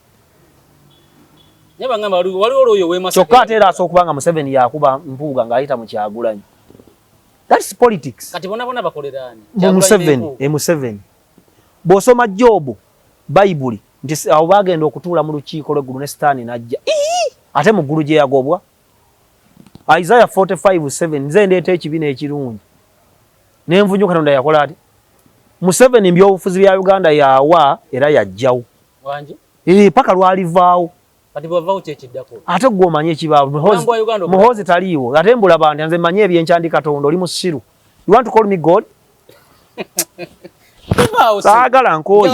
[SPEAKER 2] nyabangamba waliwo olwoyo wema
[SPEAKER 1] kyokka ate era asokubanga Museveni yakuba mpuuga ng'ayita mu Kyagulanyi that's politics
[SPEAKER 2] kati bona bakolerani
[SPEAKER 1] Museveni bw'osoma Jobu Bayibuli nti awo bagenda okutuula mu lukiiko lw'eggulu ne Sitaani n'ajja ate mu ggulu gye yagobwa Isaiah 45:7 nze ndeeta ekibi n'ekirungi n'envunyu Katonda yakola ati Museveni by'obufuzi bya Uganda yawa era yajjawo
[SPEAKER 2] wangi
[SPEAKER 1] paka lwalivaawo
[SPEAKER 2] kati bwavaawo kyekiddako
[SPEAKER 1] ate gw'omanye ekibaawo muhozi taliiwo ate mbulaba nti nze manye ebyenkyandiika Katonda oli musiru you want to call me God saagala nkooyi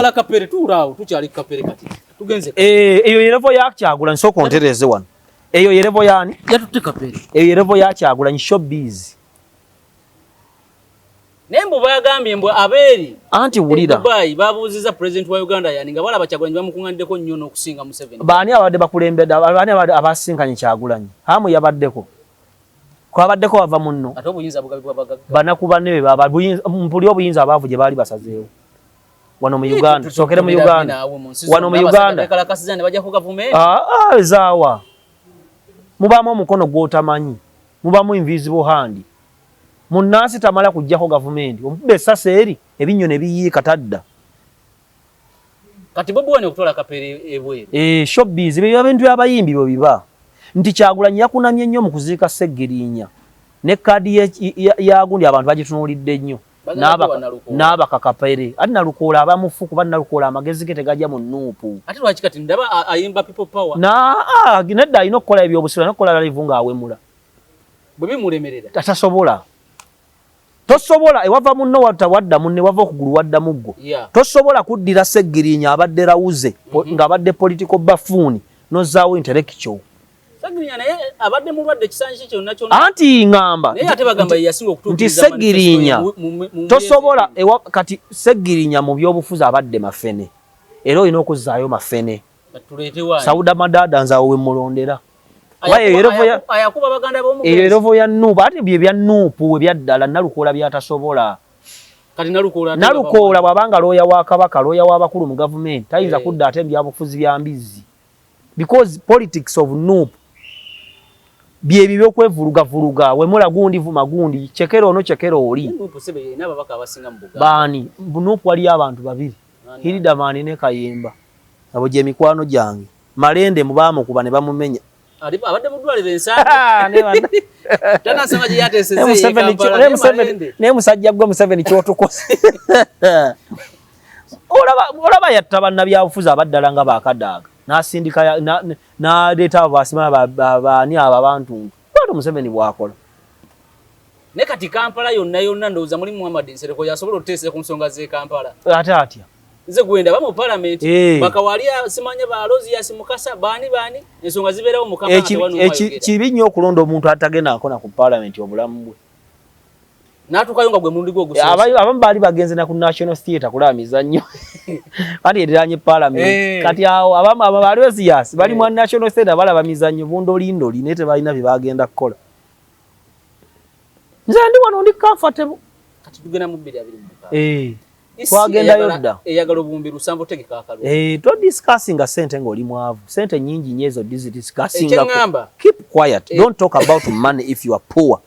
[SPEAKER 1] eyo yerevo ya Kyagulanyi sooka ontereze wano eyo yerevo yani
[SPEAKER 2] yatutte kapere
[SPEAKER 1] eyo yerevo ya Kyagulanyi showbiz
[SPEAKER 2] nembo bayagambye mbwe abeeri
[SPEAKER 1] anti wulira
[SPEAKER 2] Dubai babuuziza president wa Uganda yani nga balaba Kyagulanyi bamukunganideko nnyo n'okusinga Museveni
[SPEAKER 1] baani abadde bakulembedde baani abasinkanye Kyagulanyi hamu yabaddeko kwabaddeko bava munno
[SPEAKER 2] ate obuyinza bugabibwa
[SPEAKER 1] banaku banne mpuli obuyinza abaavu gye baali basazeewo wano mu Uganda sokere mu Uganda wano mu Uganda ezaawa mubamu omukono gw'otamanyi mubamu invisible hand munnansi tamala kujjako gavumenti omubbe essasa eri ebinnyo ne biyiika tadda
[SPEAKER 2] kati Bobi Wine okutola kapere ebweru
[SPEAKER 1] showbiz byo bintu abayimbi byo biba nti Kyagulanyi yakunamye nnyo mu kuziika Seggirinya ne kadi ya Gundi abantu bagitunuulidde nnyo n'abakakapere ati Nalukoola abamufu kuba Nalukoola amagezi ge tegajja mu Nuupu
[SPEAKER 2] ate lwaki kati ndaba ayimba people power
[SPEAKER 1] nedda alina okukola ebyobusiro n'okukola live ng'awemula
[SPEAKER 2] bwe bimulemerera
[SPEAKER 1] tasobola tosobola ewava munno wadda munne wava okugulu wadda muggo tosobola kuddira Seggirinya abadde rawuze ng'abadde political buffoon n'ozzaawo intellectual
[SPEAKER 2] Seggirinya naye abadde mulwadde kisanji kyonna
[SPEAKER 1] anti ngamba
[SPEAKER 2] naye ate bagamba yasinga okutuukiriza
[SPEAKER 1] nti Seggirinya tosobola kati Seggirinya mu byobufuzi abadde mafene era olina okuzzaayo mafene Sauda Madada nzaawo we mulondera
[SPEAKER 2] ayakuba baganda b'omu
[SPEAKER 1] eyo erovo ya Nuupu ate bye bya Nuupu we byaddala Nalukoola byatasobola
[SPEAKER 2] kati
[SPEAKER 1] Nalukoola bw'abanga looya wa Kabaka looya w'abakulu mu gavumenti tayinza kudda ate byabufuzi bya Mbizzi because politics of Nuupu byebi by'okwevulugavuruga wemula Gundi vuma Gundi chekero ono chekero oli baani Nuupu waliyo abantu babiri Hilda Maani ne Kayemba abo gye mikwano gyange Malende mubaamu kuba ne bamumenya
[SPEAKER 2] alipo abadde mudwalire ensanga tana sanga je yateseze
[SPEAKER 1] ne musajja gwe Museveni kyotukose olaba yattaba nabyabufuzi abaddala nga bakadaaga nasindika na leta abasima bani abantu bado Museveni bwakola
[SPEAKER 2] ne kati Kampala yonna ndoza muri Muhammad Nsereko yasobola otese ku nsonga ze Kampala
[SPEAKER 1] atya
[SPEAKER 2] nze gwenda ba mu parliament bakawalia simanye ba Rozi yasimukasa bani ensonga ziberawo mu Kampala
[SPEAKER 1] kibi nnyo okulonda omuntu atagenda akona ku parliament obulamu bwe
[SPEAKER 2] natukayonga gwe mulundi gwo gusosa
[SPEAKER 1] abamu bali bagenze na ku National Theatre kulamiza nnyo kati eriranye parliament kati awo abamu bali wesiyasi bali mu National Theatre balaba mizannyo bundo linete balina bibagenda kukola nze ndi wano ndi comfortable
[SPEAKER 2] kati tugena mu 225
[SPEAKER 1] twagenda yodda
[SPEAKER 2] eyagala obumbi lusambo tegeka akalu
[SPEAKER 1] to discussing a sente ngoli mwavu sente nyingi nyezo discussing
[SPEAKER 2] ngamba
[SPEAKER 1] keep quiet don't talk about money if you are poor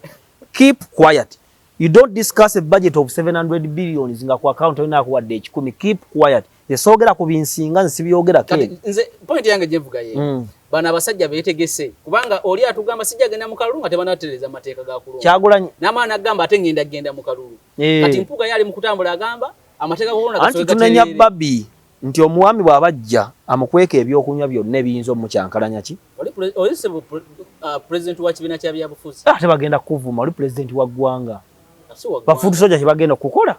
[SPEAKER 1] keep quiet you don't discuss a budget of 700 billion zinga ku account ina ku wadde 10 keep quiet yesogera ku binsinga nsibiyogera ke
[SPEAKER 2] nze point yange jevuga ye bana abasajja betegese kubanga oli atugamba sijja genda mu kalulu ate banatereza mateeka ga kulunga
[SPEAKER 1] Kyagulanyi
[SPEAKER 2] namana agamba ate ngenda mu kalulu kati mpuga yali mu kutambula agamba amateeka kulunga
[SPEAKER 1] kasoga tunenya babi nti omuwami bwabajja amukweka ebyokunywa byonna ebiyinza omukyankalanya ki
[SPEAKER 2] oli sebo president wa kibina kya byabufuzi
[SPEAKER 1] ate bagenda kuvuma oli president wa ggwanga bafudu soja kibagenda kukola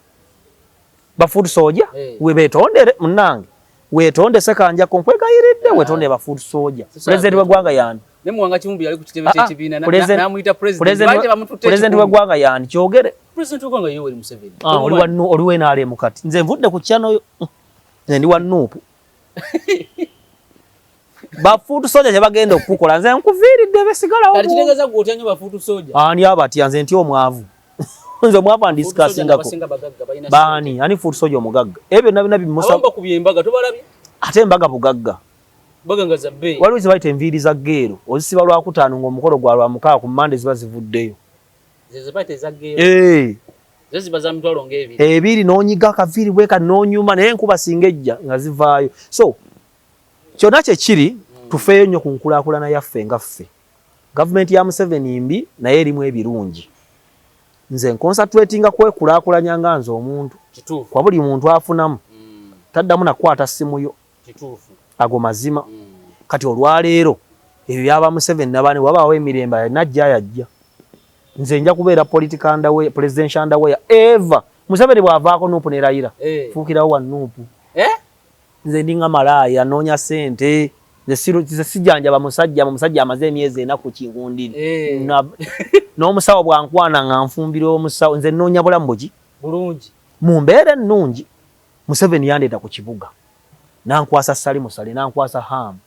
[SPEAKER 1] bafudu soja we betondere munange wetonde sekanja konkwegayiride wetonde bafudu soja president wa ggwanga yani
[SPEAKER 2] ne muwanga kimumbi yali ku kitebe ky'ekibina namuita
[SPEAKER 1] president wa ggwanga yani kyogere
[SPEAKER 2] president wa ggwanga Yoweri Museveni
[SPEAKER 1] oli wenaale mukati nze nvudde ku kyano nze ndi wa nuupu bafudu soja kyebagenda okukola nze nkuviiridde besigala
[SPEAKER 2] kati kitegeeza gwe otyanyo bafudu soja
[SPEAKER 1] ani abatya nze nti omwavu nze omwavu andiscussingako bani ani fudu soja omugagga ebyo nabina bimusa
[SPEAKER 2] kubyembaga tobalabye
[SPEAKER 1] ate embaga bugagga
[SPEAKER 2] baganga za bei
[SPEAKER 1] waliwo zibayita enviiri za geero ozisiba lwakutaano ng'omukolo gwa lwamukaaga ku Mande ziba zivuddeyo
[SPEAKER 2] zibayita za geero ziba za mitwalo ng'ebiri
[SPEAKER 1] ebiri n'onyiga akaviiri bweka n'onyuma naye enkuba singa ejja nga zivaayo so kyonna kye kiri tufeeyo nnyo ku nkulaakulana yaffe nga ffe gavumenti ya Museveni mbi naye erimu ebirungi nze nconcentratinga kwekulaakulanya nga nze omuntu kwa buli muntu afunamu taddamu nakwata simu yo ago mazima kati olwaleero ebyo byaba Museveni nabane wabaawo emirembe najja yajja nze nja kubeera political underway presidential underway ever Museveni bwavaako nuupu ne Raila fuukirawo wa nuupu nze ndinga malaaya noonya sente nze sijanjaba musajja amaze emyezi 4 ku kingundiri n'omusawo bwankwana nga nfumbira omusawo nze noonya bulamu bugi
[SPEAKER 2] bulungi
[SPEAKER 1] mu mbeera ennungi Museveni yandeeta ku kibuga nankwasa sali musale nankwasa hamu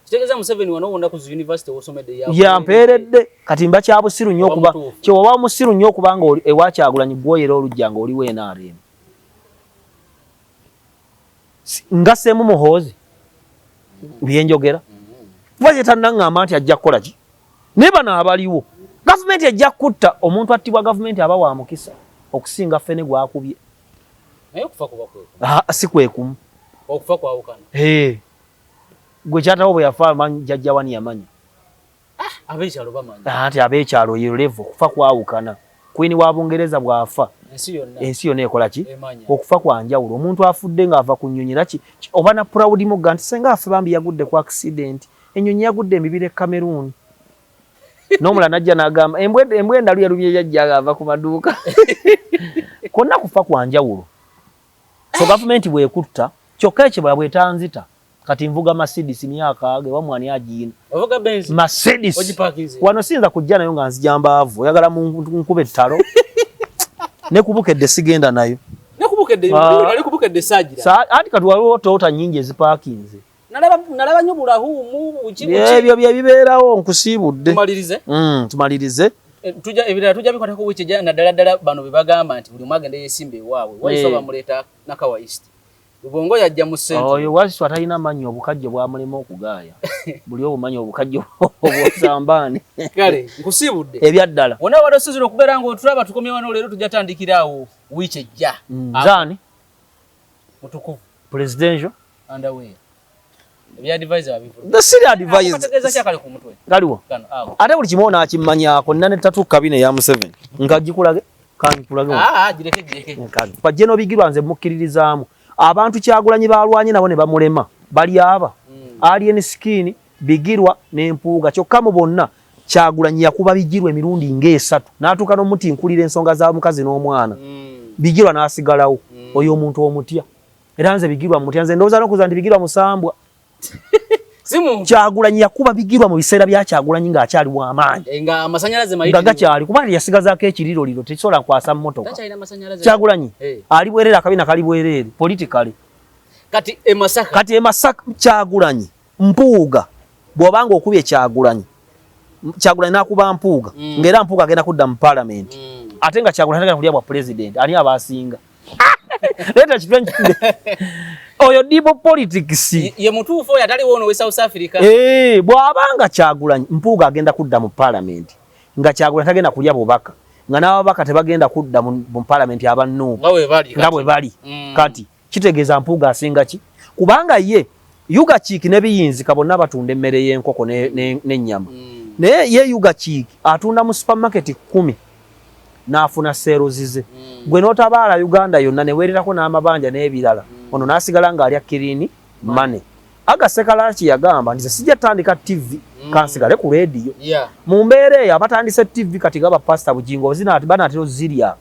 [SPEAKER 2] kitegeza Museveni wano ku university osomedde
[SPEAKER 1] yampeeredde kati mba kyabusiru nnyo okuba kyewoba musiru nnyo okubanga ewa Kyagulanyi gwoyera olujjanga oli weenaaremu nga Semu Muhoozi byenjogera kuba tannangamba nti ajja kukola ki naye bano abaliwo gavumenti ejja kutta omuntu attibwa gavumenti aba wa mukisa okusinga ffene gwakubye
[SPEAKER 2] naye okufa kuba
[SPEAKER 1] si kwekumu
[SPEAKER 2] okufa kwawukana
[SPEAKER 1] gwe kyatawo bwe yafa jjajja wani yamanya
[SPEAKER 2] abeekyalo bamanyi
[SPEAKER 1] ati abeekyalo ye level okufa kwawukana Queen wa Bungereza bwafa ensi yonna ekola ki okufa kwa njawulo omuntu afudde ng'ava ku nnyonyi naki oba na proud muga nti senga afe bambi yagudde ku accident ennyonyi yagudde emibire Cameroon n'omulala najja n'agamba embwe endalu yalubye yajja ava ku maduuka konna kufa kwa njawulo so gavumenti bwekutta kyokka ekibala bwetanzita kati nvuga Mercedes myaka age wamwani agiina
[SPEAKER 2] ovuga Benz
[SPEAKER 1] Mercedes
[SPEAKER 2] ojipakize
[SPEAKER 1] wano sinza kujja nayo nga nzijambaavu oyagala nkube ettalo ne kubukedde sigenda nayo
[SPEAKER 2] ne kubukedde ali kubukedde sajira
[SPEAKER 1] ati kati waliwo Toyota nyingi ezipakinze
[SPEAKER 2] nalaba nyo bulahumu ukibuki
[SPEAKER 1] ebyo bye bibeerawo nkusiibudde tumalirize
[SPEAKER 2] tuja ebirala tujja bikwata ku wichija na dala bano bebagamba nti buli mwagende yesimbe wawe walisoba muleta nakawa east Lubongo yajja mu sente
[SPEAKER 1] oyo wasi atalina manyo obukajje bwamulema okugaaya buli obumanyi obukajje obwosambane
[SPEAKER 2] kale nkusibudde
[SPEAKER 1] ebyaddala
[SPEAKER 2] wona wado siziro okubeera ngo tulaba tukomye wano leero tujja tandikiraawo wichija
[SPEAKER 1] zani
[SPEAKER 2] mutukuvu
[SPEAKER 1] presidential
[SPEAKER 2] underway Bya advisor babivuga.
[SPEAKER 1] The serious advisor.
[SPEAKER 2] Kategeza kyakale ku mutwe.
[SPEAKER 1] Galiwo. Ate buli kimona akimanya ko nane tatu kabine ya Museveni. Ngagikulage kankulage.
[SPEAKER 2] Gireke.
[SPEAKER 1] Kwa jeno bigirwa nze mukkiririzaamu. Abantu Kyagulanyi balwanye nabo ne bamulema. Bali aba. Alien skin bigirwa n'empuuga kyokka mu bonna Kyagulanyi yakuba bigirwa emirundi ng'esatu. N'atuuka n'omuti nkulira ensonga za mukazi n'omwana. Bigirwa n'asigalawo. Oyo omuntu omutya. Era nze bigirwa mutya nze ndowooza n'okuza nti bigirwa musambwa.
[SPEAKER 2] Simu
[SPEAKER 1] Kyagulanyi yakuba bigirwa mu biseera bya Kyagulanyi ng'akyali w'amaanyi.
[SPEAKER 2] Nga amasanyalaze mayiti.
[SPEAKER 1] Nga gakyali kuba yasigazaako ekiriro tekisobola nkwasa mmotoka.
[SPEAKER 2] Takyalina masanyalaze.
[SPEAKER 1] Kyagulanyi ali bwerere akabina kali bwerere politically.
[SPEAKER 2] Kati e Masaka
[SPEAKER 1] Kyagulanyi mpuuga bw'obanga okubye Kyagulanyi n'akuba mpuuga ng'era mpuuga agenda kudda mu parliament ate nga Kyagulanyi tagenda kulya bwa president ani abasinga leta kipenje oyo dibo politics
[SPEAKER 2] ye mutuufo oyo atali wono we South Africa
[SPEAKER 1] bw'abanga Kyagulanyi mpuuga agenda kudda mu parliament nga Kyagulanyi tagenda kulya bubaka nga n'ababaka tebagenda kudda mu parliament abannuubu nga bwe bali kati kitegeeza mpuuga asinga ki kubanga ye Yuga Chiki ne biyinzika bonna batunda emmere y'enkoko n'ennyama naye ye Yuga Chiki atunda mu supermarket 10 n'afuna seerozize gwe n'otabaala Uganda yonna ne weererako n'amabanja n'ebirala ono n'asigala ng'alya kirini mane Agasekalaki yagamba nti sijja tandika TV kansigale ku radio mu mbeera eyo abatandise TV kati gaba pasta bujingo banaatero zirya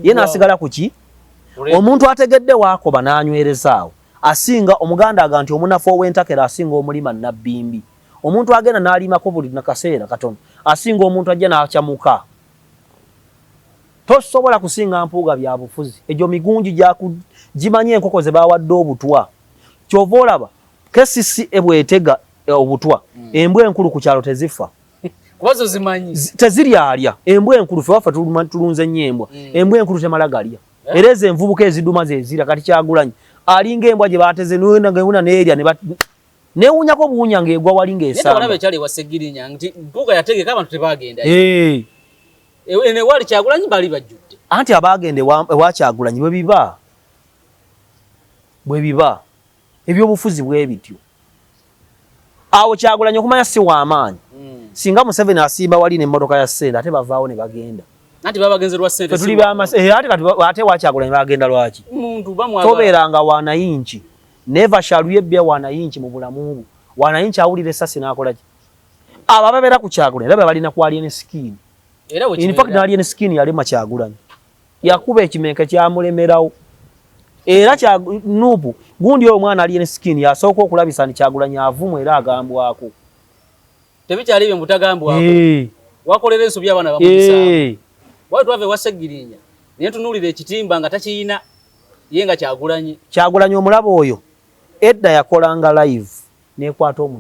[SPEAKER 1] ye n'asigala ku ki omuntu ategedde waakoba n'anywerezaawo asinga omuganda aga nti omunafu ow'entakera asinga omulima nabbimbi omuntu agenda n'alimako buli nakaseera katono asinga omuntu ajja n'akyamuka tosobola kusinga mpuuga bya bufuzi egyo migunji gimanye enkoko ze bawadde obutwa kyova olaba kesisi ebwetega obutwa embwa enkulu ku kyalo tezifa
[SPEAKER 2] kubazo zimanyi
[SPEAKER 1] teziryalya embwa enkulu fe waffe tulunze nnyo embwa enkulu temala galya era ezo envubuka eziduma zezira kati Kyagulanyi alinga embwa gye baateze nuna n'erya newunyako buwunya ng'egwa wali ng'esamba.
[SPEAKER 2] Nete walabe kyali wasegirinya nti mpuuga yategeka abantu tebagenda. Ene wali Kyagulanyi bali bajjudde.
[SPEAKER 1] Anti abagende ewa Kyagulanyi bwe biba ebyobufuzi bwe bityo. Awo Kyagulanyi okumanya si w'amaanyi. Singa Museveni asimba wali n'emmotoka ya ssente ate bavaawo ne bagenda.
[SPEAKER 2] Anti babagenze lwa ssente.
[SPEAKER 1] Tuli ate wa Kyagulanyi bagenda lwaki?
[SPEAKER 2] Muntu bamwaga.
[SPEAKER 1] Tobeeranga wanayinki. Never shall you be wanayinki mu bulamu. Wanayinki awulira essasi n'akola ki? Abo ababeera ku Kyagulanyi era balina ku alien skin. In fact alien skin yalema Kyagulanyi. Yakuba ekimenke kyamulemerawo. Era Nuupu gundi omwana alien skin yasooka okulabisa nti Kyagulanyi avumwe era agambwako.
[SPEAKER 2] Tebikyali bye mutagambwako. Wakolera ensobi abana bamuyisa. Watu wave wasegirinya. Naye tunuulira ekitimba nga takiyina ye nga Kyagulanyi.
[SPEAKER 1] Kyagulanyi omulabo oyo edda yakolanga live nekwata omutwe